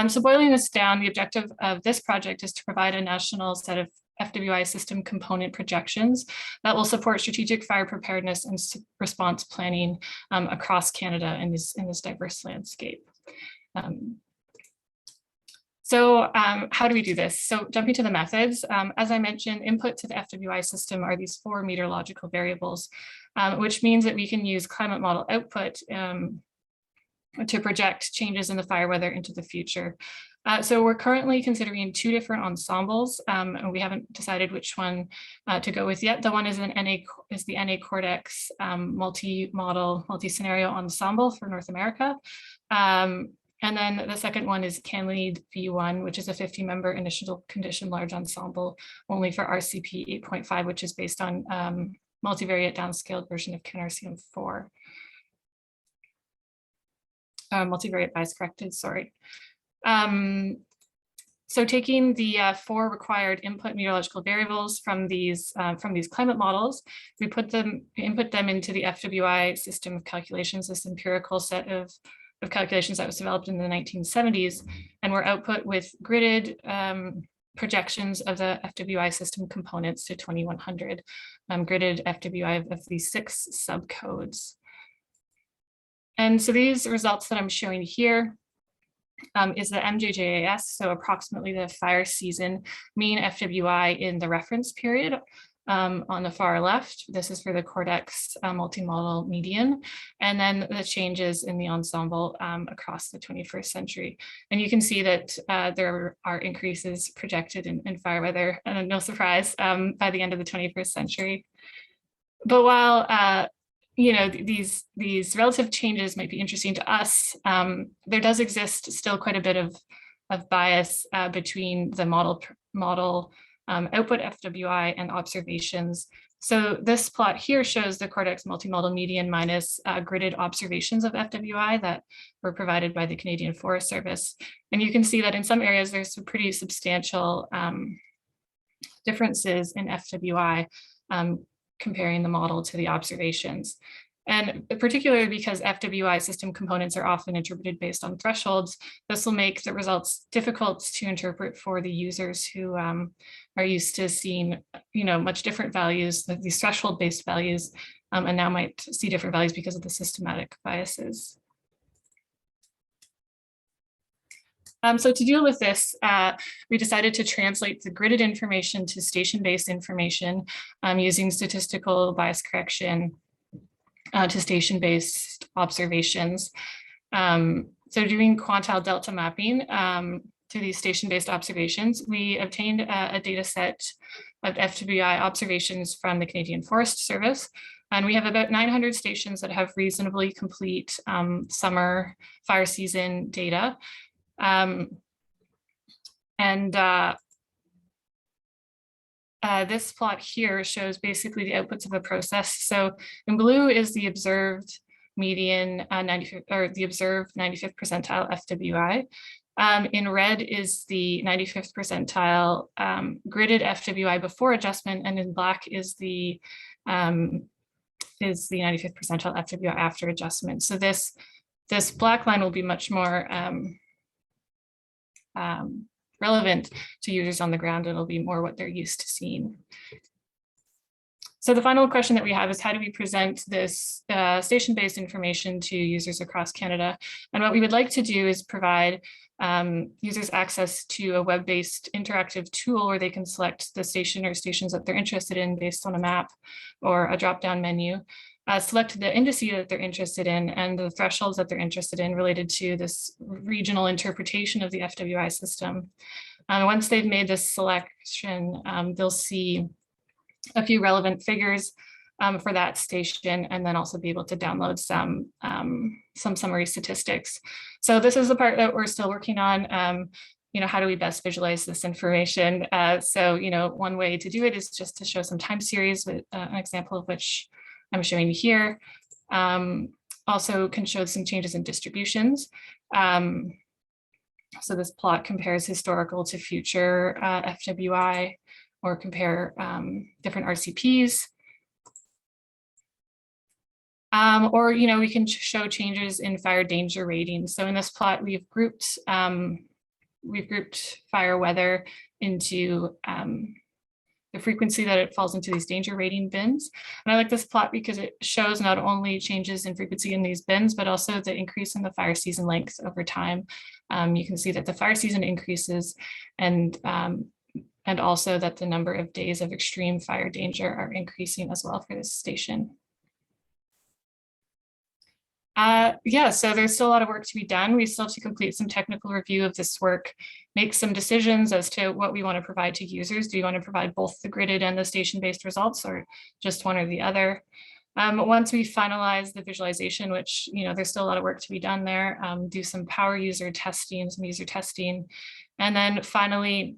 So boiling this down, the objective of this project is to provide a national set of FWI system component projections that will support strategic fire preparedness and response planning across Canada in this diverse landscape. So how do we do this? So jumping to the methods, as I mentioned, input to the FWI system are these 4 meteorological variables, which means that we can use climate model output to project changes in the fire weather into the future. So we're currently considering 2 different ensembles, and we haven't decided which one to go with yet. The one is the NA Cortex multi-model, multi-scenario ensemble for North America. And then the second one is CanLead V1, which is a 50-member initial condition large ensemble only for RCP 8.5, which is based on multivariate downscaled version of CanRCM4. Multivariate bias corrected, sorry. So taking the 4 required input meteorological variables from these climate models, we input them into the FWI system of calculations, this empirical set of calculations that was developed in the 1970s, and were output with gridded projections of the FWI system components to 2100, gridded FWI of these 6 subcodes. And so these results that I'm showing here is the MJJAS, so approximately the fire season mean FWI in the reference period. On the far left, this is for the Cortex multi-model median, and then the changes in the ensemble across the 21st century. And you can see that there are increases projected in fire weather, no surprise, by the end of the 21st century. But while you know, these relative changes might be interesting to us, there does exist still quite a bit of bias between the model output FWI and observations. So this plot here shows the Cortex multimodal median minus gridded observations of FWI that were provided by the Canadian Forest Service. And you can see that in some areas, there's some pretty substantial differences in FWI comparing the model to the observations. And particularly because FWI system components are often interpreted based on thresholds, this will make the results difficult to interpret for the users who are used to seeing, you know, much different values, like these threshold-based values, and now might see different values because of the systematic biases. So to deal with this, we decided to translate the gridded information to station-based information using statistical bias correction to station-based observations. So doing quantile delta mapping to these station-based observations, we obtained a data set of FWI observations from the Canadian Forest Service. And we have about 900 stations that have reasonably complete summer fire season data. This plot here shows basically the outputs of a process. So in blue is the observed median 95th, or the observed 95th percentile FWI. In red is the 95th percentile gridded FWI before adjustment, and in black is the 95th percentile FWI after adjustment. So this black line will be much more relevant to users on the ground. It'll be more what they're used to seeing. So the final question that we have is, how do we present this station-based information to users across Canada? And what we would like to do is provide users access to a web-based interactive tool where they can select the station or stations that they're interested in based on a map or a drop-down menu. Select the indices that they're interested in and the thresholds that they're interested in related to this regional interpretation of the FWI system. Once they've made this selection, they'll see a few relevant figures for that station, and then also be able to download some summary statistics. So this is the part that we're still working on. You know, how do we best visualize this information? So, you know, one way to do it is just to show some time series with an example of which I'm showing you here. Also can show some changes in distributions. So this plot compares historical to future FWI, or compare different RCPs. Or, you know, we can show changes in fire danger ratings. So in this plot, we've grouped fire weather into the frequency that it falls into these danger rating bins. And I like this plot because it shows not only changes in frequency in these bins, but also the increase in the fire season length over time. You can see that the fire season increases, and also that the number of days of extreme fire danger are increasing as well for this station. Yeah, so there's still a lot of work to be done. We still have to complete some technical review of this work, make some decisions as to what we want to provide to users. Do we want to provide both the gridded and the station-based results, or just one or the other? Once we finalize the visualization, which, you know, there's still a lot of work to be done there, do some power user testing, some user testing. And then finally,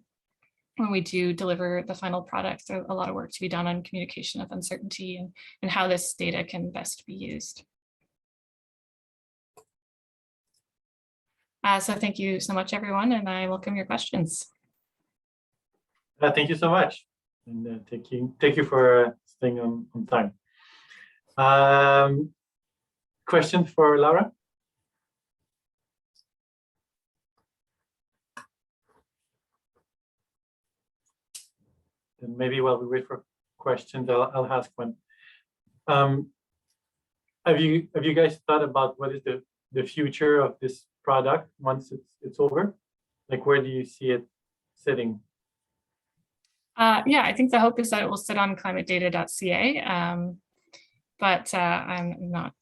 when we do deliver the final product, there's a lot of work to be done on communication of uncertainty and how this data can best be used. So thank you so much, everyone, and I welcome your questions. Thank you so much, and thank you for staying on time. Question for Laura? And maybe while we wait for questions, I'll ask one. Have you guys thought about what is the future of this product once it's over? Like, where do you see it sitting? Yeah, I think the hope is that it will sit on climatedata.ca, but I'm not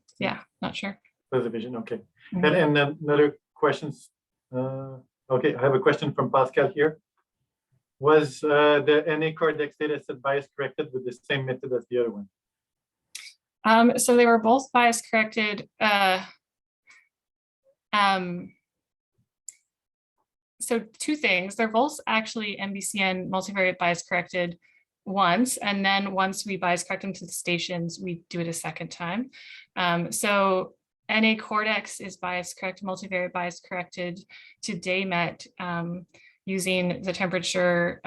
sure. There's a vision, okay. Mhm. And then another questions. Okay, I have a question from Pascal here. Was the NA Cordex data set bias corrected with the same method as the other one? So they were both bias corrected. So two things, they're both actually MBCN multivariate bias corrected once, and then once we bias correct them to the stations, we do it a second time. So NA Cordex is bias corrected, multivariate bias corrected to DayMet using the temperature,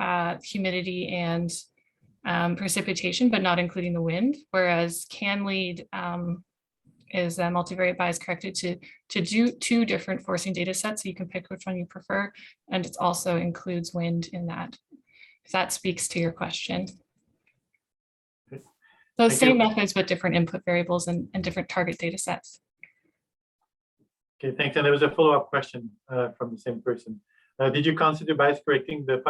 humidity, and precipitation, but not including the wind, whereas CanLead is a multivariate bias corrected to do two different forcing data sets, so you can pick which one you prefer, and it also includes wind in that, if that speaks to your question. Okay. So Thank same you. methods, but different input variables and different target data sets. Okay, thanks. And there was a follow-up question from the same person. Did you consider bias correcting the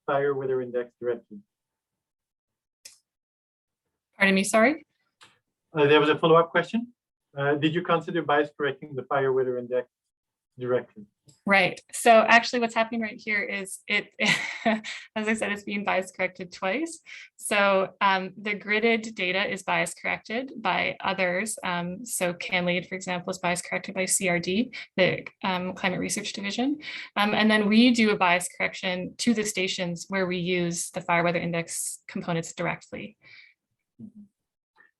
fire weather index directly? Pardon me, sorry? There was a follow-up question. Did you consider bias correcting the fire weather index directly? Right. So actually what's happening right here is it, as I said, it's being bias corrected twice. So the gridded data is bias corrected by others. So CanLead, for example, is bias corrected by CRD, the Climate Research Division. And then we do a bias correction to the stations where we use the fire weather index components directly.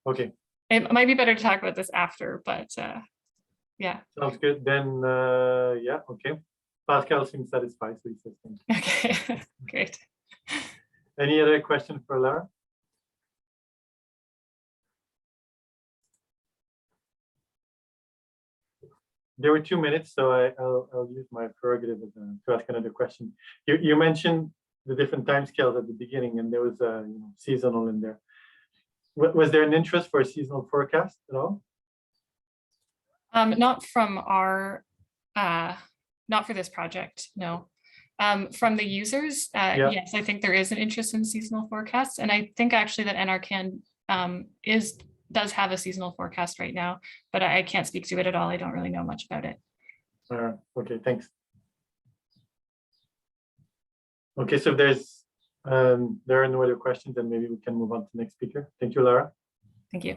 Okay, It might be better to talk about this after, but yeah. sounds good. Then, yeah, okay. Pascal seems satisfied, so he says thank you. Okay, great. Any other question for Lara? There were 2 minutes, so I'll use my prerogative to ask another question. You mentioned the different timescales at the beginning, and there was a seasonal in there. Was there an interest for a seasonal forecast at all? Not from our, not for this project, no. From the users, Yeah. yes, I think there is an interest in seasonal forecasts, and I think actually that NRCan does have a seasonal forecast right now, but I can't speak to it at all. I don't really know much about it. Okay, thanks. Okay, so if there are no other questions, then maybe we can move on to the next speaker. Thank you, Lara. Thank you.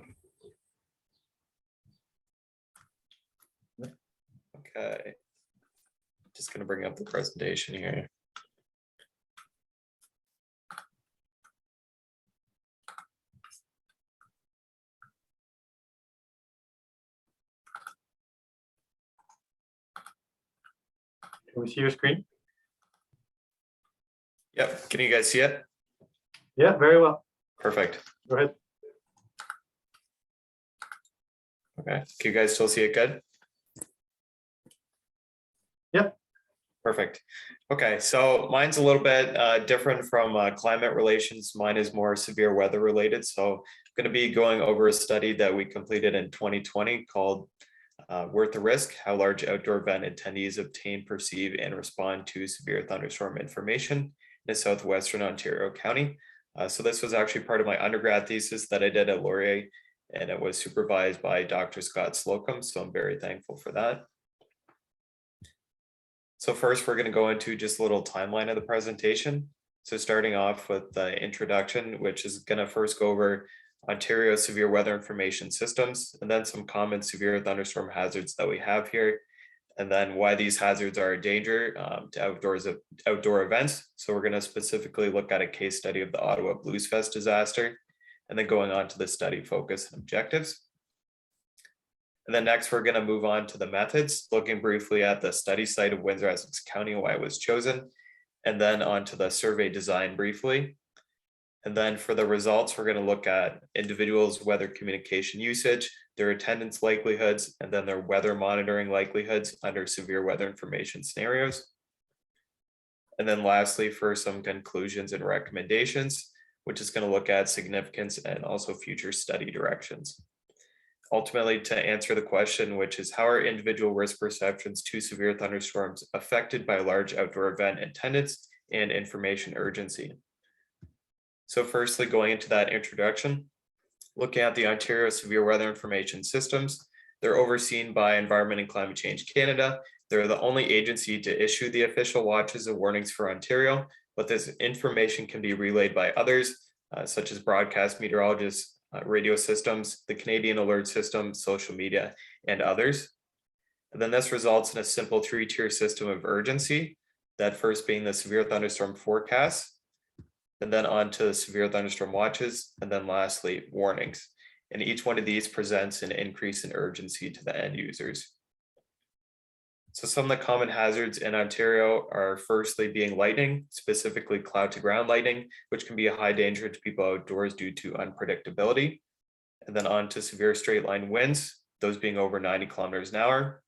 Okay. Just going to bring up the presentation here. Can we see your screen? Yep. Can you guys see it? Yeah, very well. Perfect. Go ahead. Okay. Can you guys still see it good? Yep. Perfect. Okay, so mine's a little bit different from climate relations. Mine is more severe weather related. So I'm going to be going over a study that we completed in 2020 called Worth the Risk, How Large Outdoor Event Attendees Obtain, Perceive, and Respond to Severe Thunderstorm Information in a Southwestern Ontario County. So this was actually part of my undergrad thesis that I did at Laurier, and it was supervised by Dr. Scott Slocum. So I'm very thankful for that. So first, we're going to go into just a little timeline of the presentation. So starting off with the introduction, which is going to first go over Ontario severe weather information systems, and then some common severe thunderstorm hazards that we have here, and then why these hazards are a danger to outdoor events. So we're going to specifically look at a case study of the Ottawa Blues Fest disaster, and then going on to the study focus and objectives. And then next, we're going to move on to the methods, looking briefly at the study site of Windsor-Essex County and why it was chosen, and then on to the survey design briefly. And then for the results, we're going to look at individuals' weather communication usage, their attendance likelihoods, and then their weather monitoring likelihoods under severe weather information scenarios. And then lastly, for some conclusions and recommendations, which is going to look at significance and also future study directions. ultimately to answer the question, which is how are individual risk perceptions to severe thunderstorms affected by large outdoor event attendance and information urgency? So firstly, going into that introduction, looking at the Ontario Severe Weather Information Systems, they're overseen by Environment and Climate Change Canada. They're the only agency to issue the official watches and warnings for Ontario, but this information can be relayed by others, such as broadcast meteorologists, radio systems, the Canadian Alert System, social media, and others. And then this results in a simple 3-tier system of urgency, that first being the severe thunderstorm forecast, and then on to severe thunderstorm watches, and then lastly, warnings. And each one of these presents an increase in urgency to the end users. So some of the common hazards in Ontario are firstly being lightning, specifically cloud to ground lightning, which can be a high danger to people outdoors due to unpredictability. And then on to severe straight line winds, those being over 90 kilometers an hour.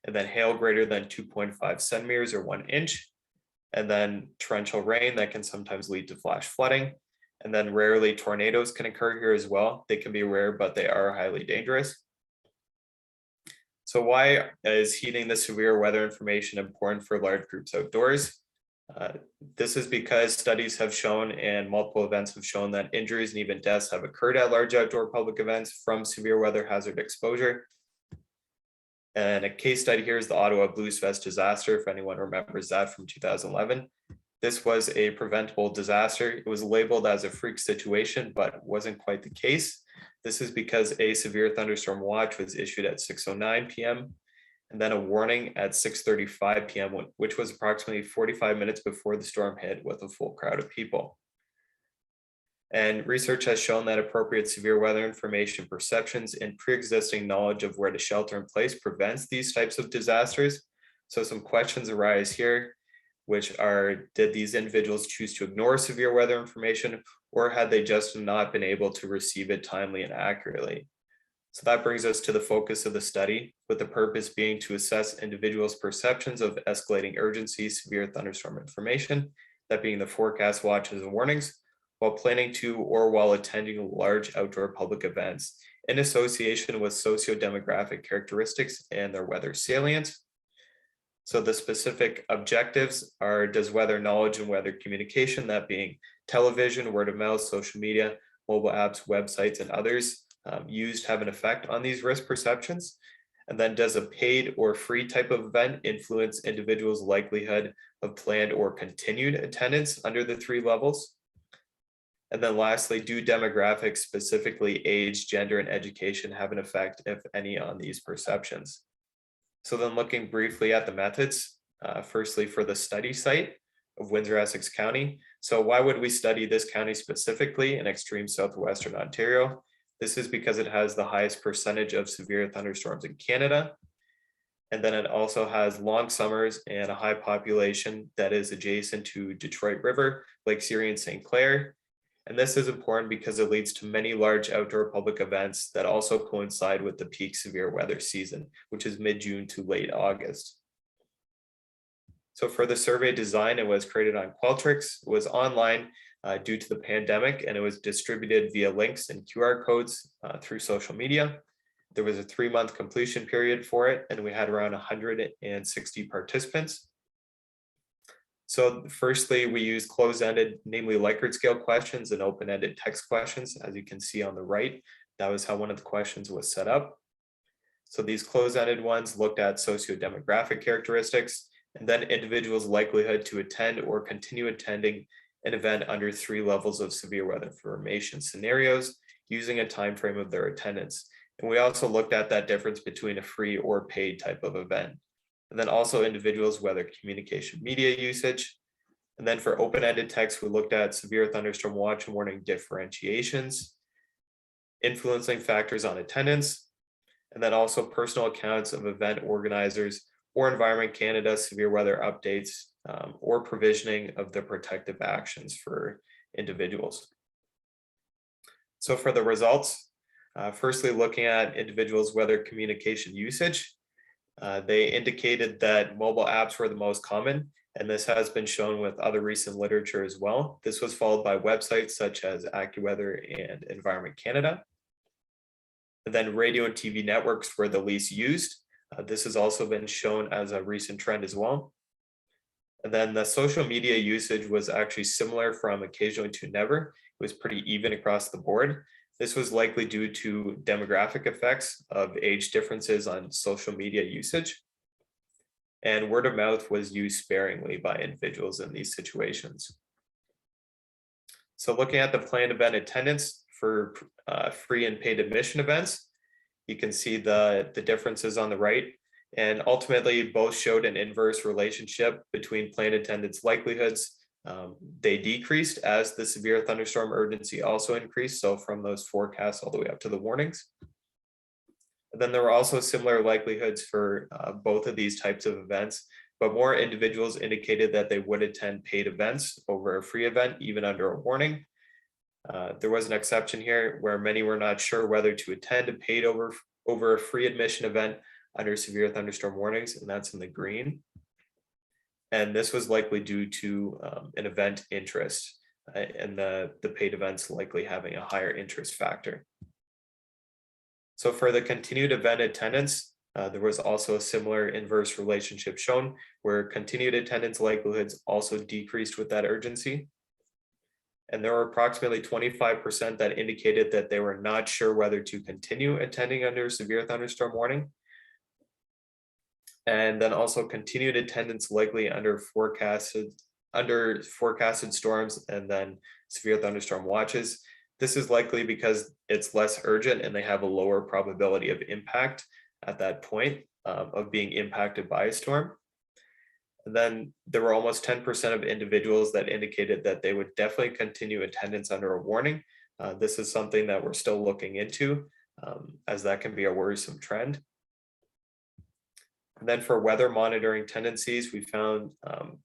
And then hail greater than 2.5 centimeters or 1 inch. And then torrential rain that can sometimes lead to flash flooding. And then rarely tornadoes can occur here as well. They can be rare, but they are highly dangerous. So why is heeding the severe weather information important for large groups outdoors? This is because studies have shown and multiple events have shown that injuries and even deaths have occurred at large outdoor public events from severe weather hazard exposure. And a case study here is the Ottawa Blues Fest disaster, if anyone remembers that from 2011. This was a preventable disaster. It was labeled as a freak situation, but wasn't quite the case. This is because a severe thunderstorm watch was issued at 6:09 p.m. and then a warning at 6:35 p.m., which was approximately 45 minutes before the storm hit with a full crowd of people. And research has shown that appropriate severe weather information perceptions and pre-existing knowledge of where to shelter in place prevents these types of disasters. So some questions arise here, which are, did these individuals choose to ignore severe weather information, or had they just not been able to receive it timely and accurately? So that brings us to the focus of the study, with the purpose being to assess individuals' perceptions of escalating urgency, severe thunderstorm information, that being the forecast, watches, and warnings, while planning to or while attending large outdoor public events in association with socio-demographic characteristics and their weather salience. So the specific objectives are, does weather knowledge and weather communication, that being television, word of mouth, social media, mobile apps, websites, and others used, have an effect on these risk perceptions? And then does a paid or free type of event influence individuals' likelihood of planned or continued attendance under the 3 levels? And then lastly, do demographics, specifically age, gender, and education, have an effect, if any, on these perceptions? So then looking briefly at the methods, firstly for the study site of Windsor-Essex County. So why would we study this county specifically in extreme southwestern Ontario? This is because it has the highest percentage of severe thunderstorms in Canada. And then it also has long summers and a high population that is adjacent to Detroit River, Lake Erie, and St. Clair. And this is important because it leads to many large outdoor public events that also coincide with the peak severe weather season, which is mid-June to late August. So for the survey design, it was created on Qualtrics, it was online due to the pandemic, and it was distributed via links and QR codes through social media. There was a 3-month completion period for it, and we had around 160 participants. So firstly, we use closed-ended, namely Likert scale questions and open-ended text questions. As you can see on the right, that was how one of the questions was set up. So these closed-ended ones looked at socio-demographic characteristics, and then individuals' likelihood to attend or continue attending an event under 3 levels of severe weather information scenarios using a time frame of their attendance. And we also looked at that difference between a free or paid type of event. And then also individuals' weather communication media usage. And then for open-ended text, we looked at severe thunderstorm watch and warning differentiations, influencing factors on attendance, and then also personal accounts of event organizers or Environment Canada severe weather updates or provisioning of the protective actions for individuals. So for the results, firstly, looking at individuals' weather communication usage, they indicated that mobile apps were the most common, and this has been shown with other recent literature as well. This was followed by websites such as AccuWeather and Environment Canada. And then radio and TV networks were the least used. This has also been shown as a recent trend as well. And then the social media usage was actually similar from occasionally to never. It was pretty even across the board. This was likely due to demographic effects of age differences on social media usage. And word of mouth was used sparingly by individuals in these situations. So looking at the planned event attendance for free and paid admission events, you can see the differences on the right. And ultimately, both showed an inverse relationship between planned attendance likelihoods. They decreased as the severe thunderstorm urgency also increased. So from those forecasts all the way up to the warnings. And then there were also similar likelihoods for both of these types of events, but more individuals indicated that they would attend paid events over a free event, even under a warning. There was an exception here where many were not sure whether to attend a paid over a free admission event under severe thunderstorm warnings, and that's in the green. And this was likely due to an event interest, and the paid events likely having a higher interest factor. So for the continued event attendance, there was also a similar inverse relationship shown where continued attendance likelihoods also decreased with that urgency. And there were approximately 25% that indicated that they were not sure whether to continue attending under severe thunderstorm warning. And then also continued attendance likely under forecasted storms and then severe thunderstorm watches. This is likely because it's less urgent and they have a lower probability of impact at that point of being impacted by a storm. And then there were almost 10% of individuals that indicated that they would definitely continue attendance under a warning. This is something that we're still looking into as that can be a worrisome trend. And then for weather monitoring tendencies, we found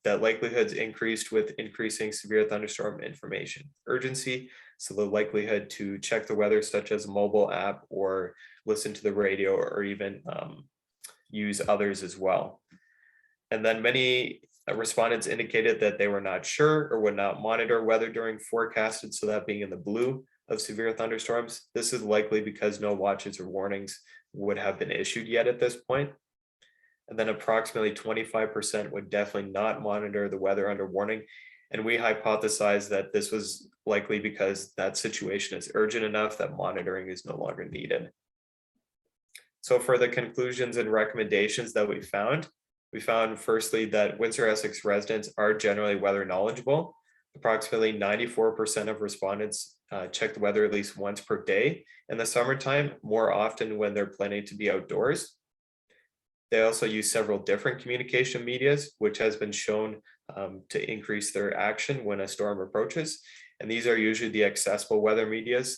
that likelihoods increased with increasing severe thunderstorm information urgency. So the likelihood to check the weather, such as a mobile app or listen to the radio or even use others as well. And then many respondents indicated that they were not sure or would not monitor weather during forecasted, so that being in the blue of severe thunderstorms. This is likely because no watches or warnings would have been issued yet at this point. And then approximately 25% would definitely not monitor the weather under warning. And we hypothesize that this was likely because that situation is urgent enough that monitoring is no longer needed. So for the conclusions and recommendations that we found firstly that Windsor-Essex residents are generally weather knowledgeable. Approximately 94% of respondents check the weather at least once per day in the summertime, more often when they're planning to be outdoors. They also use several different communication medias, which has been shown to increase their action when a storm approaches. And these are usually the accessible weather medias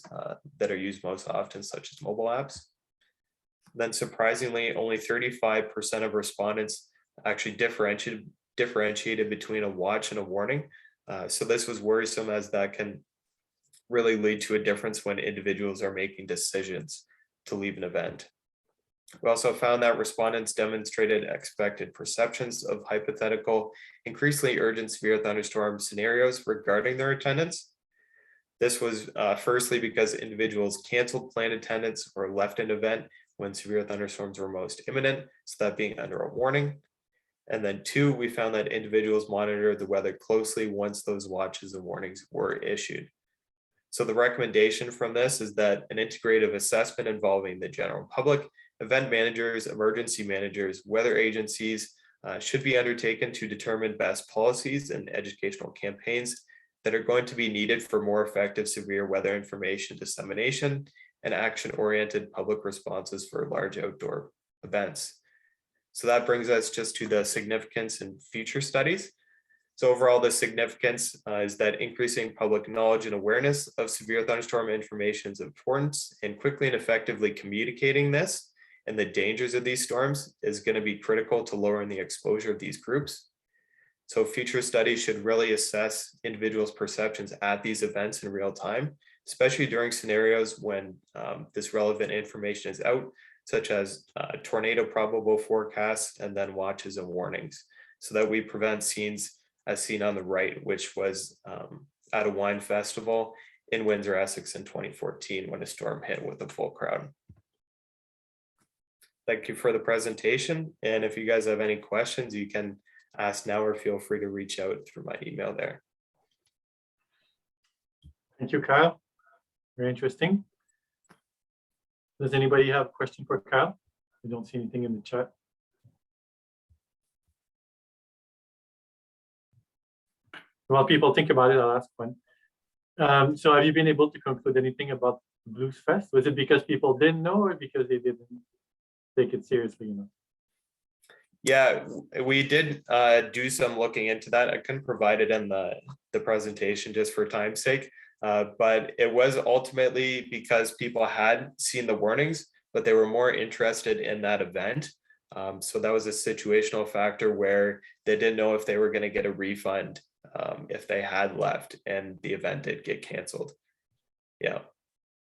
that are used most often, such as mobile apps. Then surprisingly, only 35% of respondents actually differentiated between a watch and a warning. So this was worrisome, as that can really lead to a difference when individuals are making decisions to leave an event. We also found that respondents demonstrated expected perceptions of hypothetical, increasingly urgent severe thunderstorm scenarios regarding their attendance. This was firstly because individuals canceled planned attendance or left an event when severe thunderstorms were most imminent, so that being under a warning. And then two, we found that individuals monitored the weather closely once those watches and warnings were issued. So the recommendation from this is that an integrative assessment involving the general public, event managers, emergency managers, weather agencies should be undertaken to determine best policies and educational campaigns that are going to be needed for more effective severe weather information dissemination and action-oriented public responses for large outdoor events. So that brings us just to the significance in future studies. So overall, the significance is that increasing public knowledge and awareness of severe thunderstorm information is important, and quickly and effectively communicating this and the dangers of these storms is going to be critical to lowering the exposure of these groups. So future studies should really assess individuals' perceptions at these events in real time, especially during scenarios when this relevant information is out, such as tornado probable forecasts and then watches and warnings, so that we prevent scenes as seen on the right, which was at a wine festival in Windsor, Essex in 2014 when a storm hit with a full crowd. thank you for the presentation. And if you guys have any questions, you can ask now or feel free to reach out through my email there. Thank you, Kyle. Very interesting. Does anybody have a question for Kyle? I don't see anything in the chat. While people think about it, I'll ask one. So have you been able to conclude anything about Blues Fest? Was it because people didn't know or because they didn't take it seriously enough? Yeah, we did do some looking into that. I couldn't provide it in the presentation just for time's sake. But it was ultimately because people had seen the warnings, but they were more interested in that event. So that was a situational factor where they didn't know if they were going to get a refund if they had left and the event did get canceled. Yeah.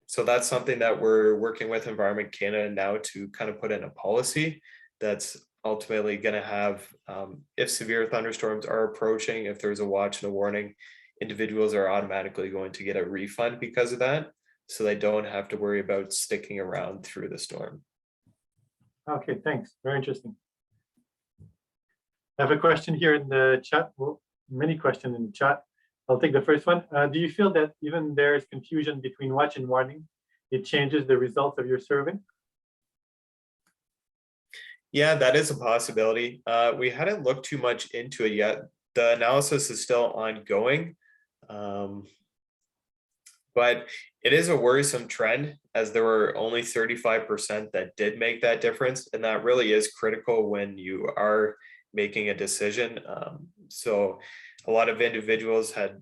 So that's something that we're working with Environment Canada now to kind of put in a policy that's ultimately going to have, if severe thunderstorms are approaching, if there's a watch and a warning, individuals are automatically going to get a refund because of that. So they don't have to worry about sticking around through the storm. Okay, thanks. Very interesting. I have a question here in the chat. Well, many questions in the chat. I'll take the first one. Do you feel that even there is confusion between watch and warning, it changes the results of your survey? Yeah, that is a possibility. We hadn't looked too much into it yet. The analysis is still ongoing. But it is a worrisome trend as there were only 35% that did make that difference. And that really is critical when you are making a decision. So a lot of individuals had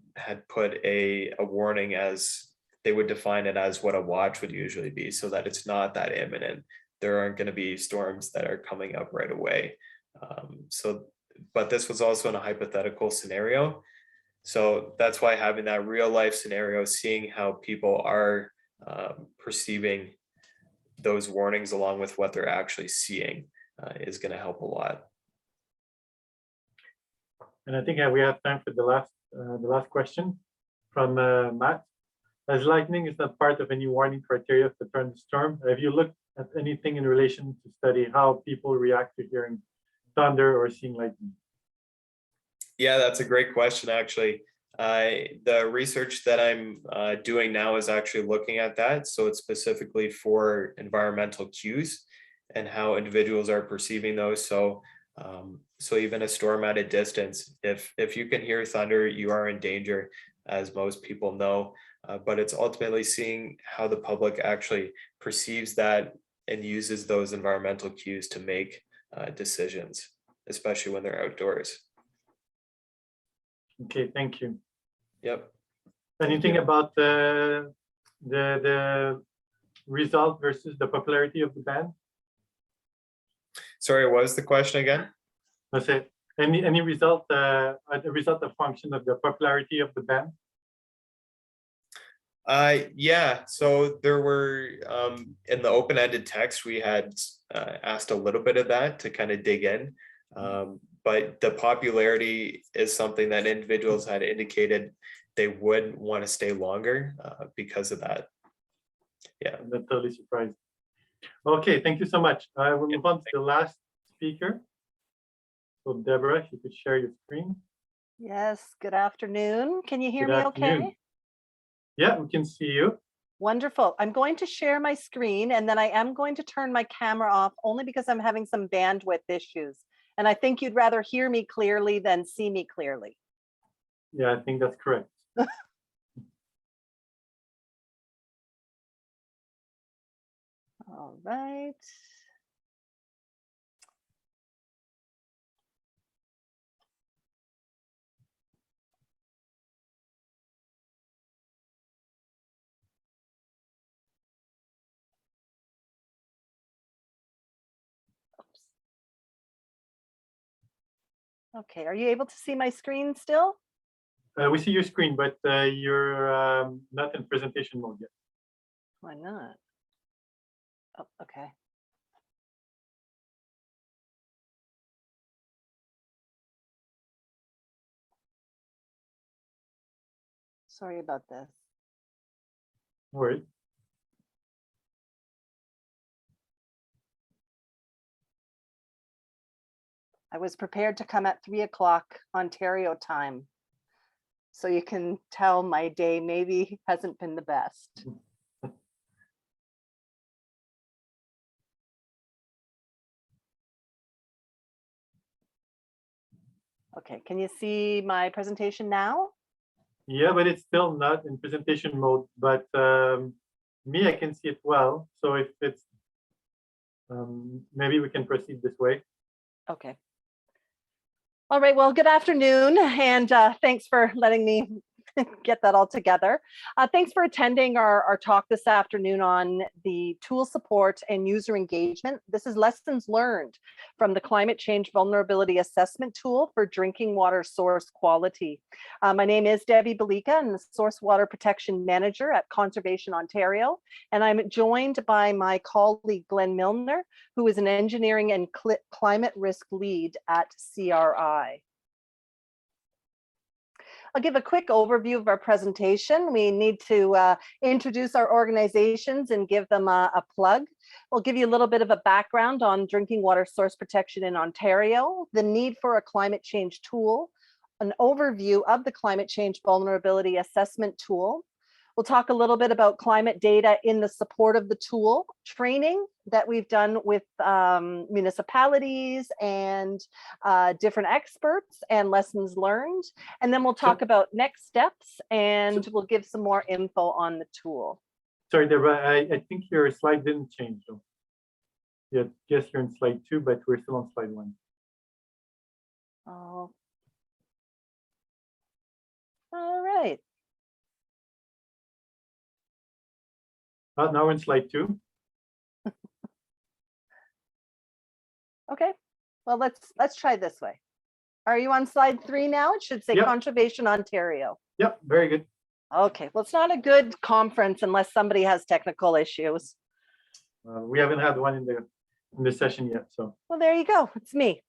put a warning as they would define it as what a watch would usually be, so that it's not that imminent. There aren't going to be storms that are coming up right away. But this was also in a hypothetical scenario. So that's why having that real life scenario, seeing how people are perceiving those warnings along with what they're actually seeing is going to help a lot. And I think we have time for the last question from Matt. As lightning is not part of any warning criteria for thunderstorm, have you looked at anything in relation to study how people react to hearing thunder or seeing lightning? Yeah, that's a great question, actually. The research that I'm doing now is actually looking at that. So it's specifically for environmental cues and how individuals are perceiving those. So even a storm at a distance, if you can hear thunder, you are in danger, as most people know. But it's ultimately seeing how the public actually perceives that and uses those environmental cues to make decisions, especially when they're outdoors. Okay, thank you. Yep. Anything about the result versus the popularity of the band? Sorry, what was the question again? That's it. Any result, a result of function of the popularity of the band? Yeah, so there were in the open-ended text, we had asked a little bit of that to kind of dig in. But the popularity is something that individuals had indicated they would want to stay longer because of that. Yeah. That's totally surprising. Okay, thank you so much. I will move on to the last speaker. So Deborah, if you could share your screen. Yes, good afternoon. Can you hear Good me afternoon. okay? Yeah, we can see you. Wonderful. I'm going to share my screen and then I am going to turn my camera off only because I'm having some bandwidth issues. And I think you'd rather hear me clearly than see me clearly. Yeah, I think that's correct. All right. Oops. Okay, are you able to see my screen still? We see your screen, but you're not in presentation mode yet. Why not? Oh, okay. Sorry about this. No worries. I was prepared to come at 3 o'clock Ontario time. So you can tell my day maybe hasn't been the best. Okay, can you see my presentation now? Yeah, but it's still not in presentation mode, but me, I can see it well. So if it's, maybe we can proceed this way. Okay. All right, well, good afternoon, and thanks for letting me get that all together. Thanks for attending our talk this afternoon on the tool support and user engagement. This is lessons learned from the Climate Change Vulnerability Assessment Tool for drinking water source quality. My name is Debbie Belika. I'm the Source Water Protection Manager at Conservation Ontario, and I'm joined by my colleague Glenn Milner, who is an engineering and climate risk lead at CRI. I'll give a quick overview of our presentation. We need to introduce our organizations and give them a plug. We'll give you a little bit of a background on drinking water source protection in Ontario, the need for a climate change tool, an overview of the climate change vulnerability assessment tool. We'll talk a little bit about climate data in the support of the tool, training that we've done with municipalities and different experts and lessons learned. And then we'll talk about next steps and we'll give some more info on the tool. Sorry, Deborah, I think your slide didn't change though. Yeah, guess you're in slide 2, but we're still on slide 1. Oh. All right. Now we're in slide 2. Okay, well, let's try this way. Are you on slide 3 now? It should say Yep. Conservation Ontario. Yep, very good. Okay, well, it's not a good conference unless somebody has technical issues. We haven't had one in the session yet, so. Well, there you go. It's me.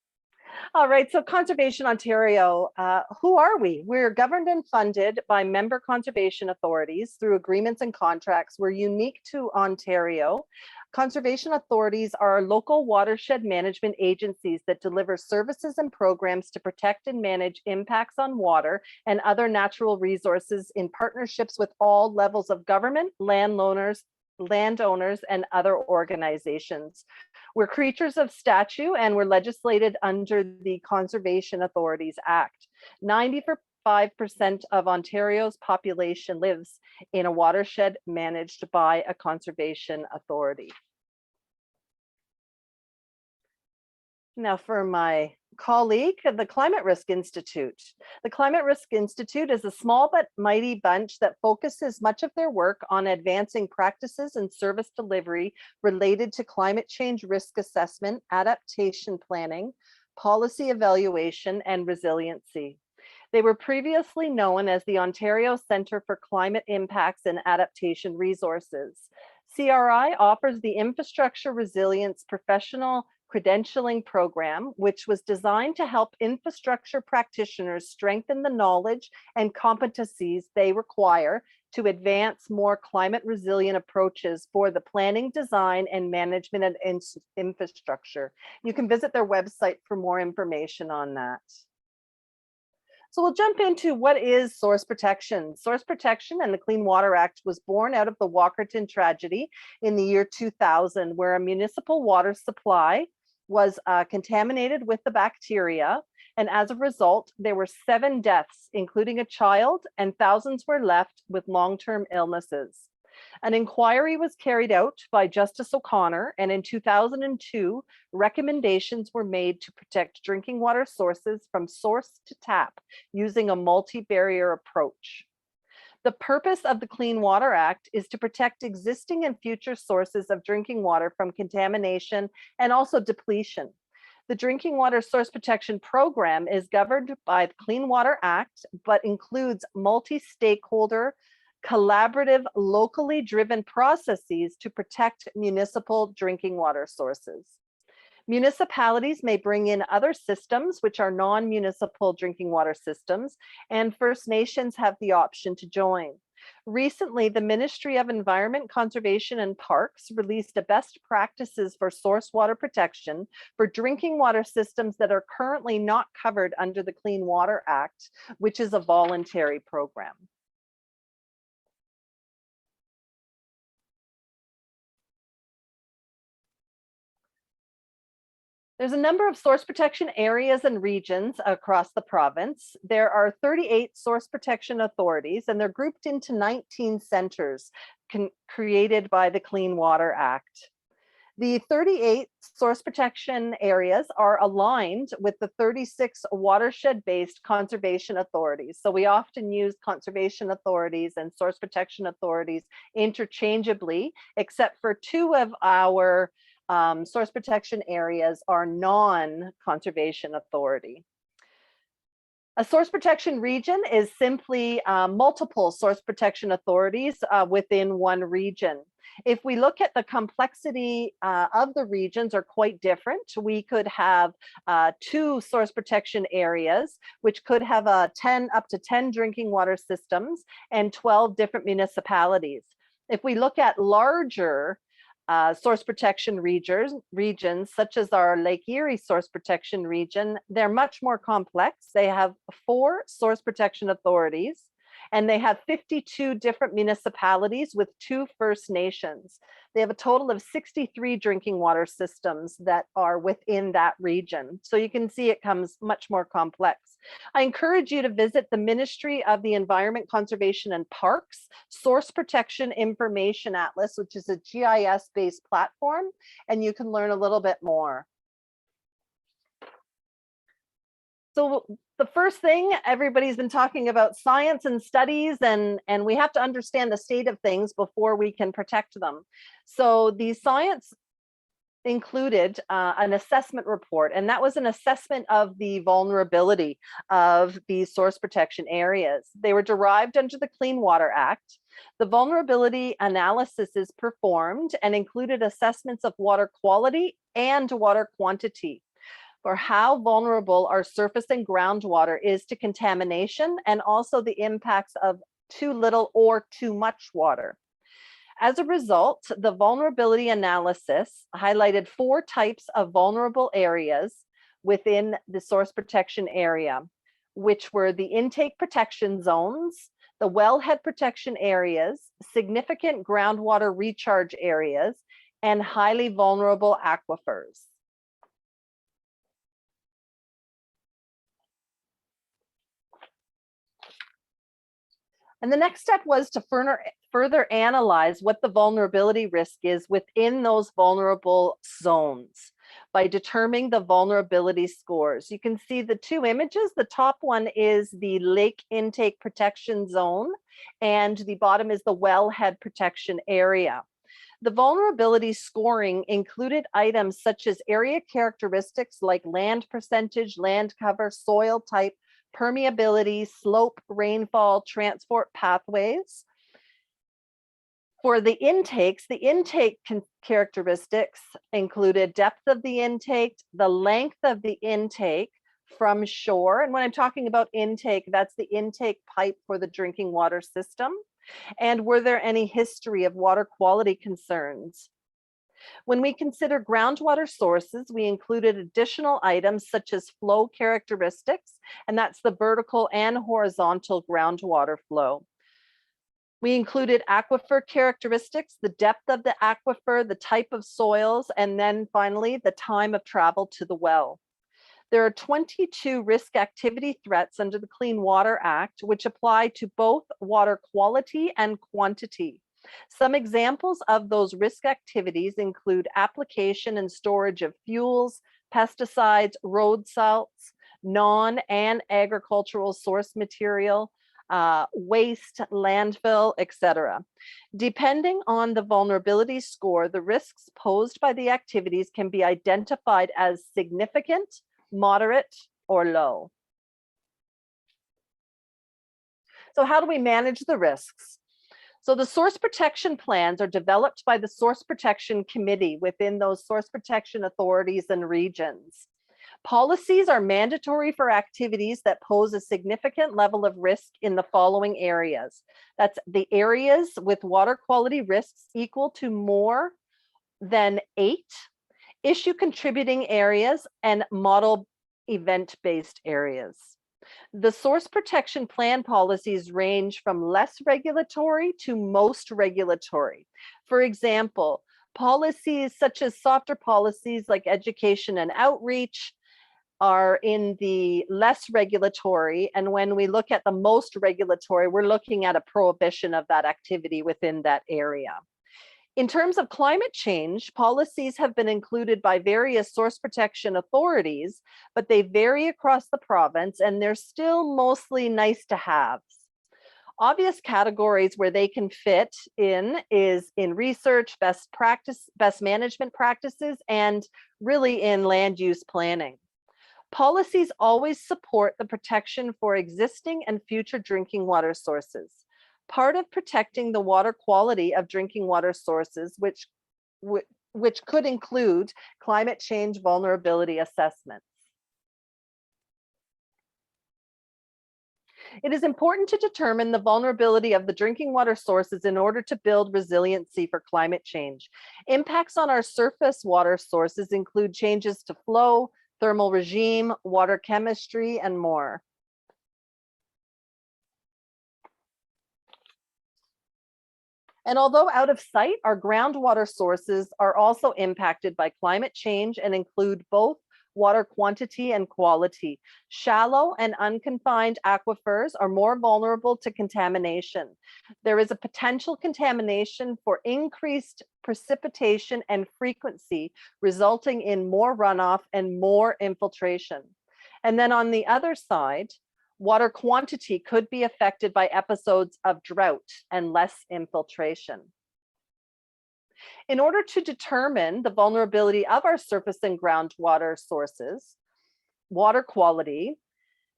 All right, so Conservation Ontario, who are we? We're governed and funded by member conservation authorities through agreements and contracts. We're unique to Ontario. Conservation authorities are local watershed management agencies that deliver services and programs to protect and manage impacts on water and other natural resources in partnerships with all levels of government, landowners, and other organizations. We're creatures of statute and we're legislated under the Conservation Authorities Act. 95% of Ontario's population lives in a watershed managed by a conservation authority. Now for my colleague, the Climate Risk Institute. The Climate Risk Institute is a small but mighty bunch that focuses much of their work on advancing practices and service delivery related to climate change risk assessment, adaptation planning, policy evaluation, and resiliency. They were previously known as the Ontario Centre for Climate Impacts and Adaptation Resources. CRI offers the Infrastructure Resilience Professional Credentialing Program, which was designed to help infrastructure practitioners strengthen the knowledge and competencies they require to advance more climate resilient approaches for the planning, design, and management of infrastructure. You can visit their website for more information on that. So we'll jump into what is source protection. Source protection and the Clean Water Act was born out of the Walkerton tragedy in the year 2000, where a municipal water supply was contaminated with the bacteria. And as a result, there were 7 deaths, including a child, and thousands were left with long-term illnesses. An inquiry was carried out by Justice O'Connor, and in 2002, recommendations were made to protect drinking water sources from source to tap using a multi-barrier approach. The purpose of the Clean Water Act is to protect existing and future sources of drinking water from contamination and also depletion. The Drinking Water Source Protection Program is governed by the Clean Water Act, but includes multi-stakeholder, collaborative, locally driven processes to protect municipal drinking water sources. Municipalities may bring in other systems, which are non-municipal drinking water systems, and First Nations have the option to join. Recently, the Ministry of Environment, Conservation and Parks released a best practices for source water protection for drinking water systems that are currently not covered under the Clean Water Act, which is a voluntary program. There's a number of source protection areas and regions across the province. There are 38 source protection authorities, and they're grouped into 19 centers created by the Clean Water Act. The 38 source protection areas are aligned with the 36 watershed-based conservation authorities. So we often use conservation authorities and source protection authorities interchangeably, except for 2 of our source protection areas are non-conservation authority. A source protection region is simply multiple source protection authorities within one region. If we look at the complexity of the regions are quite different. We could have 2 source protection areas, which could have up to 10 drinking water systems and 12 different municipalities. If we look at larger source protection regions, such as our Lake Erie source protection region, they're much more complex. They have 4 source protection authorities, and they have 52 different municipalities with 2 First Nations. They have a total of 63 drinking water systems that are within that region. So you can see it comes much more complex. I encourage you to visit the Ministry of the Environment, Conservation and Parks Source Protection Information Atlas, which is a GIS-based platform, and you can learn a little bit more. So the first thing, everybody's been talking about science and studies, and we have to understand the state of things before we can protect them. So the science included an assessment report, and that was an assessment of the vulnerability of these source protection areas. They were derived under the Clean Water Act. The vulnerability analysis is performed and included assessments of water quality and water quantity, for how vulnerable our surface and groundwater is to contamination, and also the impacts of too little or too much water. As a result, the vulnerability analysis highlighted 4 types of vulnerable areas within the source protection area, which were the intake protection zones, the wellhead protection areas, significant groundwater recharge areas, and highly vulnerable aquifers. And the next step was to further analyze what the vulnerability risk is within those vulnerable zones by determining the vulnerability scores. You can see the 2 images. The top one is the lake intake protection zone, and the bottom is the wellhead protection area. The vulnerability scoring included items such as area characteristics like land percentage, land cover, soil type, permeability, slope, rainfall, transport pathways. For the intakes, the intake characteristics included depth of the intake, the length of the intake from shore. And when I'm talking about intake, that's the intake pipe for the drinking water system. And were there any history of water quality concerns? When we consider groundwater sources, we included additional items such as flow characteristics, and that's the vertical and horizontal groundwater flow. We included aquifer characteristics, the depth of the aquifer, the type of soils, and then finally the time of travel to the well. There are 22 risk activity threats under the Clean Water Act, which apply to both water quality and quantity. Some examples of those risk activities include application and storage of fuels, pesticides, road salts, non- and agricultural source material, waste, landfill, etc. Depending on the vulnerability score, the risks posed by the activities can be identified as significant, moderate, or low. So how do we manage the risks? So the source protection plans are developed by the Source Protection Committee within those source protection authorities and regions. Policies are mandatory for activities that pose a significant level of risk in the following areas. That's the areas with water quality risks equal to more than 8, issue contributing areas, and model event-based areas. The source protection plan policies range from less regulatory to most regulatory. For example, policies such as softer policies like education and outreach are in the less regulatory. And when we look at the most regulatory, we're looking at a prohibition of that activity within that area. In terms of climate change, policies have been included by various source protection authorities, but they vary across the province and they're still mostly nice to haves. Obvious categories where they can fit in is in research, best management practices, and really in land use planning. Policies always support the protection for existing and future drinking water sources. Part of protecting the water quality of drinking water sources, which could include climate change vulnerability assessments. It is important to determine the vulnerability of the drinking water sources in order to build resiliency for climate change. Impacts on our surface water sources include changes to flow, thermal regime, water chemistry, and more. And although out of sight, our groundwater sources are also impacted by climate change and include both water quantity and quality. Shallow and unconfined aquifers are more vulnerable to contamination. There is a potential contamination for increased precipitation and frequency, resulting in more runoff and more infiltration. And then on the other side, water quantity could be affected by episodes of drought and less infiltration. In order to determine the vulnerability of our surface and groundwater sources, water quality,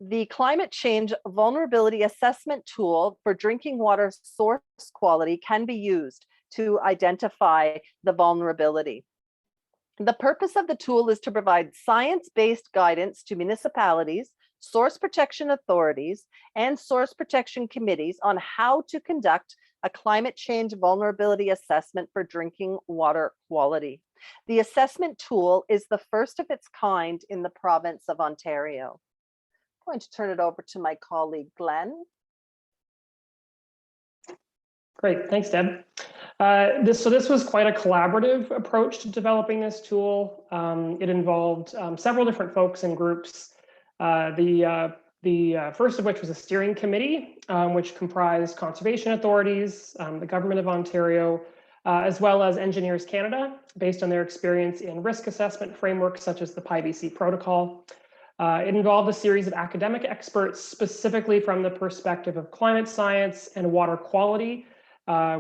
the climate change vulnerability assessment tool for drinking water source quality can be used to identify the vulnerability. The purpose of the tool is to provide science-based guidance to municipalities, source protection authorities, and source protection committees on how to conduct a climate change vulnerability assessment for drinking water quality. The assessment tool is the first of its kind in the province of Ontario. I'm going to turn it over to my colleague, Glenn. Great, thanks, Deb. This was quite a collaborative approach to developing this tool. It involved several different folks and groups. The first of which was a steering committee, which comprised conservation authorities, the government of Ontario, as well as Engineers Canada, based on their experience in risk assessment frameworks such as the PIVC protocol. It involved a series of academic experts, specifically from the perspective of climate science and water quality,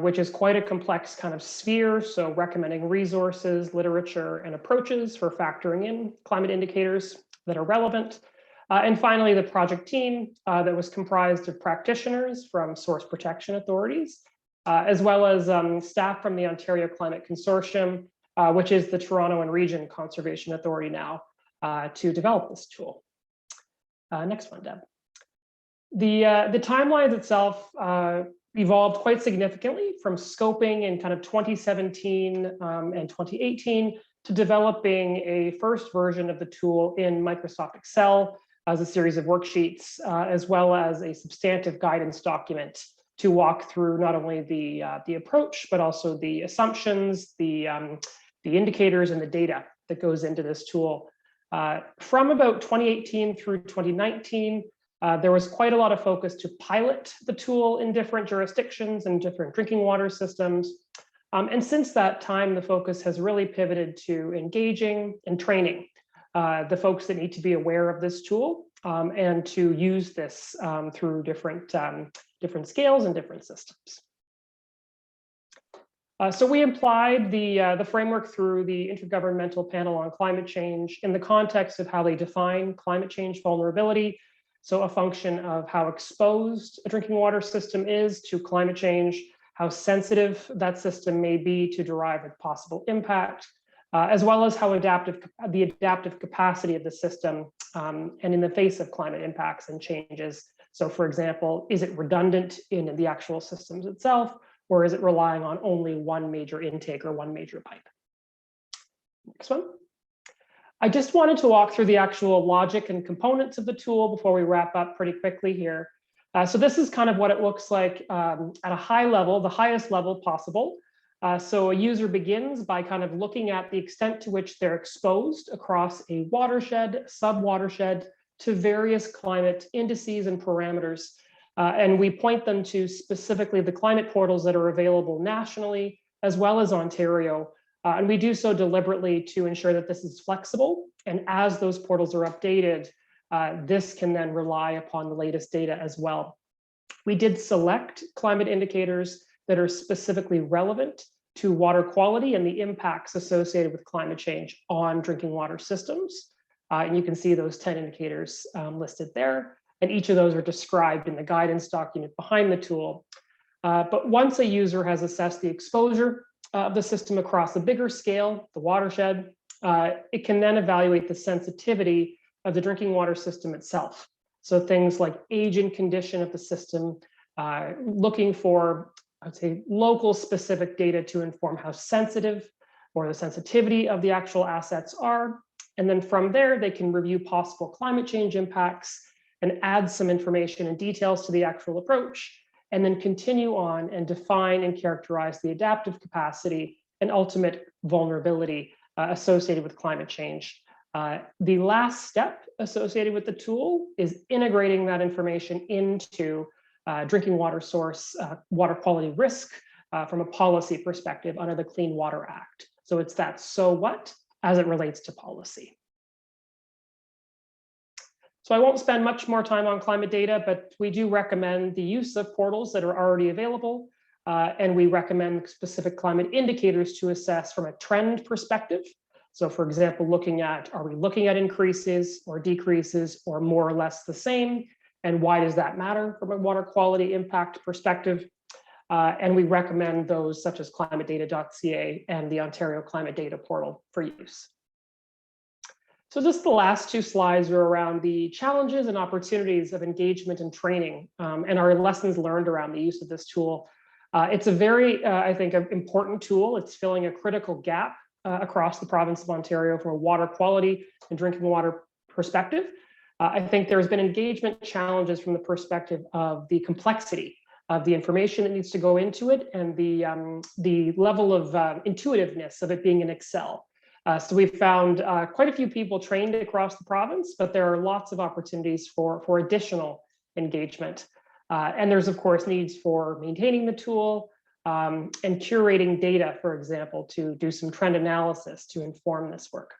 which is quite a complex kind of sphere. So recommending resources, literature, and approaches for factoring in climate indicators that are relevant. And finally, the project team that was comprised of practitioners from source protection authorities, as well as staff from the Ontario Climate Consortium, which is the Toronto and Region Conservation Authority now, to develop this tool. Next one, Deb. The timelines itself evolved quite significantly from scoping in kind of 2017 and 2018 to developing a first version of the tool in Microsoft Excel as a series of worksheets, as well as a substantive guidance document to walk through not only the approach, but also the assumptions, the indicators and the data that goes into this tool. From about 2018 through 2019, there was quite a lot of focus to pilot the tool in different jurisdictions and different drinking water systems. And since that time, the focus has really pivoted to engaging and training the folks that need to be aware of this tool and to use this through different scales and different systems. So we applied the framework through the Intergovernmental Panel on Climate Change in the context of how they define climate change vulnerability. So a function of how exposed a drinking water system is to climate change, how sensitive that system may be to derived possible impact, as well as how the adaptive capacity of the system and in the face of climate impacts and changes. So for example, is it redundant in the actual systems itself, or is it relying on only one major intake or one major pipe? Next one. I just wanted to walk through the actual logic and components of the tool before we wrap up pretty quickly here. So this is kind of what it looks like at a high level, the highest level possible. So a user begins by kind of looking at the extent to which they're exposed across a watershed, sub-watershed, to various climate indices and parameters. And we point them to specifically the climate portals that are available nationally, as well as Ontario. And we do so deliberately to ensure that this is flexible. And as those portals are updated, this can then rely upon the latest data as well. We did select climate indicators that are specifically relevant to water quality and the impacts associated with climate change on drinking water systems. And you can see those 10 indicators listed there. And each of those are described in the guidance document behind the tool. But once a user has assessed the exposure of the system across a bigger scale, the watershed, it can then evaluate the sensitivity of the drinking water system itself. So things like age and condition of the system, looking for, I'd say, local specific data to inform how sensitive or the sensitivity of the actual assets are. And then from there, they can review possible climate change impacts and add some information and details to the actual approach, and then continue on and define and characterize the adaptive capacity and ultimate vulnerability associated with climate change. The last step associated with the tool is integrating that information into drinking water source water quality risk from a policy perspective under the Clean Water Act. So it's that so what as it relates to policy. So I won't spend much more time on climate data, but we do recommend the use of portals that are already available. And we recommend specific climate indicators to assess from a trend perspective. So for example, are we looking at increases or decreases or more or less the same? And why does that matter from a water quality impact perspective? And we recommend those such as climatedata.ca and the Ontario Climate Data Portal for use. So just the last two slides are around the challenges and opportunities of engagement and training and our lessons learned around the use of this tool. It's a very, I think, important tool. It's filling a critical gap across the province of Ontario from a water quality and drinking water perspective. I think there's been engagement challenges from the perspective of the complexity of the information that needs to go into it and the level of intuitiveness of it being in Excel. So we've found quite a few people trained across the province, but there are lots of opportunities for additional engagement. And there's, of course, needs for maintaining the tool and curating data, for example, to do some trend analysis to inform this work.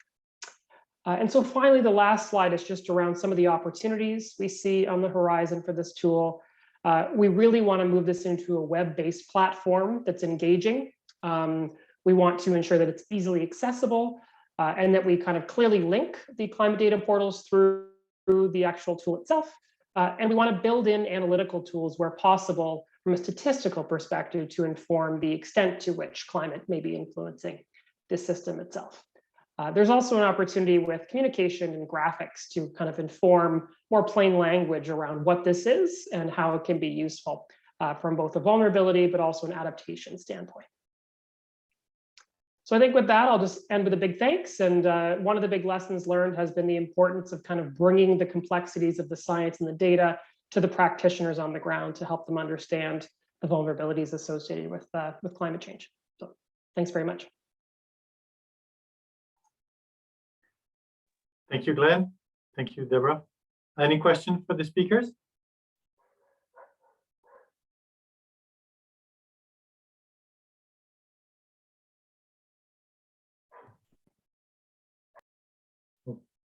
And so finally, the last slide is just around some of the opportunities we see on the horizon for this tool. We really want to move this into a web-based platform that's engaging. We want to ensure that it's easily accessible and that we kind of clearly link the climate data portals through the actual tool itself. And we want to build in analytical tools where possible from a statistical perspective to inform the extent to which climate may be influencing the system itself. There's also an opportunity with communication and graphics to kind of inform more plain language around what this is and how it can be useful from both a vulnerability, but also an adaptation standpoint. So I think with that, I'll just end with a big thanks. And one of the big lessons learned has been the importance of kind of bringing the complexities of the science and the data to the practitioners on the ground to help them understand the vulnerabilities associated with climate change. So thanks very much. Thank you, Glenn. Thank you, Deborah. Any questions for the speakers?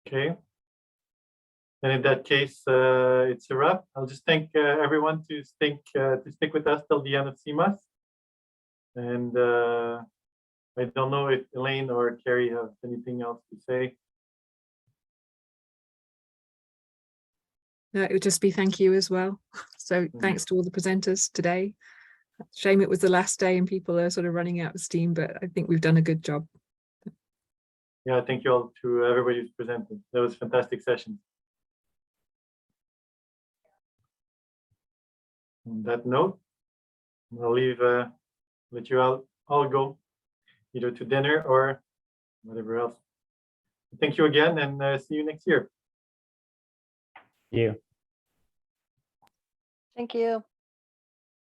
Okay. And in that case, it's a wrap. I'll just thank everyone to stick with us till the end of CMOS. And I don't know if Elaine or Carrie have anything else to say. No, it would just be thank you as well. So thanks to all the presenters today. Shame it was the last day and people are sort of running out of steam, but I think we've done a good job. yeah, thank you all to everybody who's presented. That was a fantastic session. On that note, I'll let you all go either to dinner or whatever else. Thank you again, and see you next year. You. Thank you.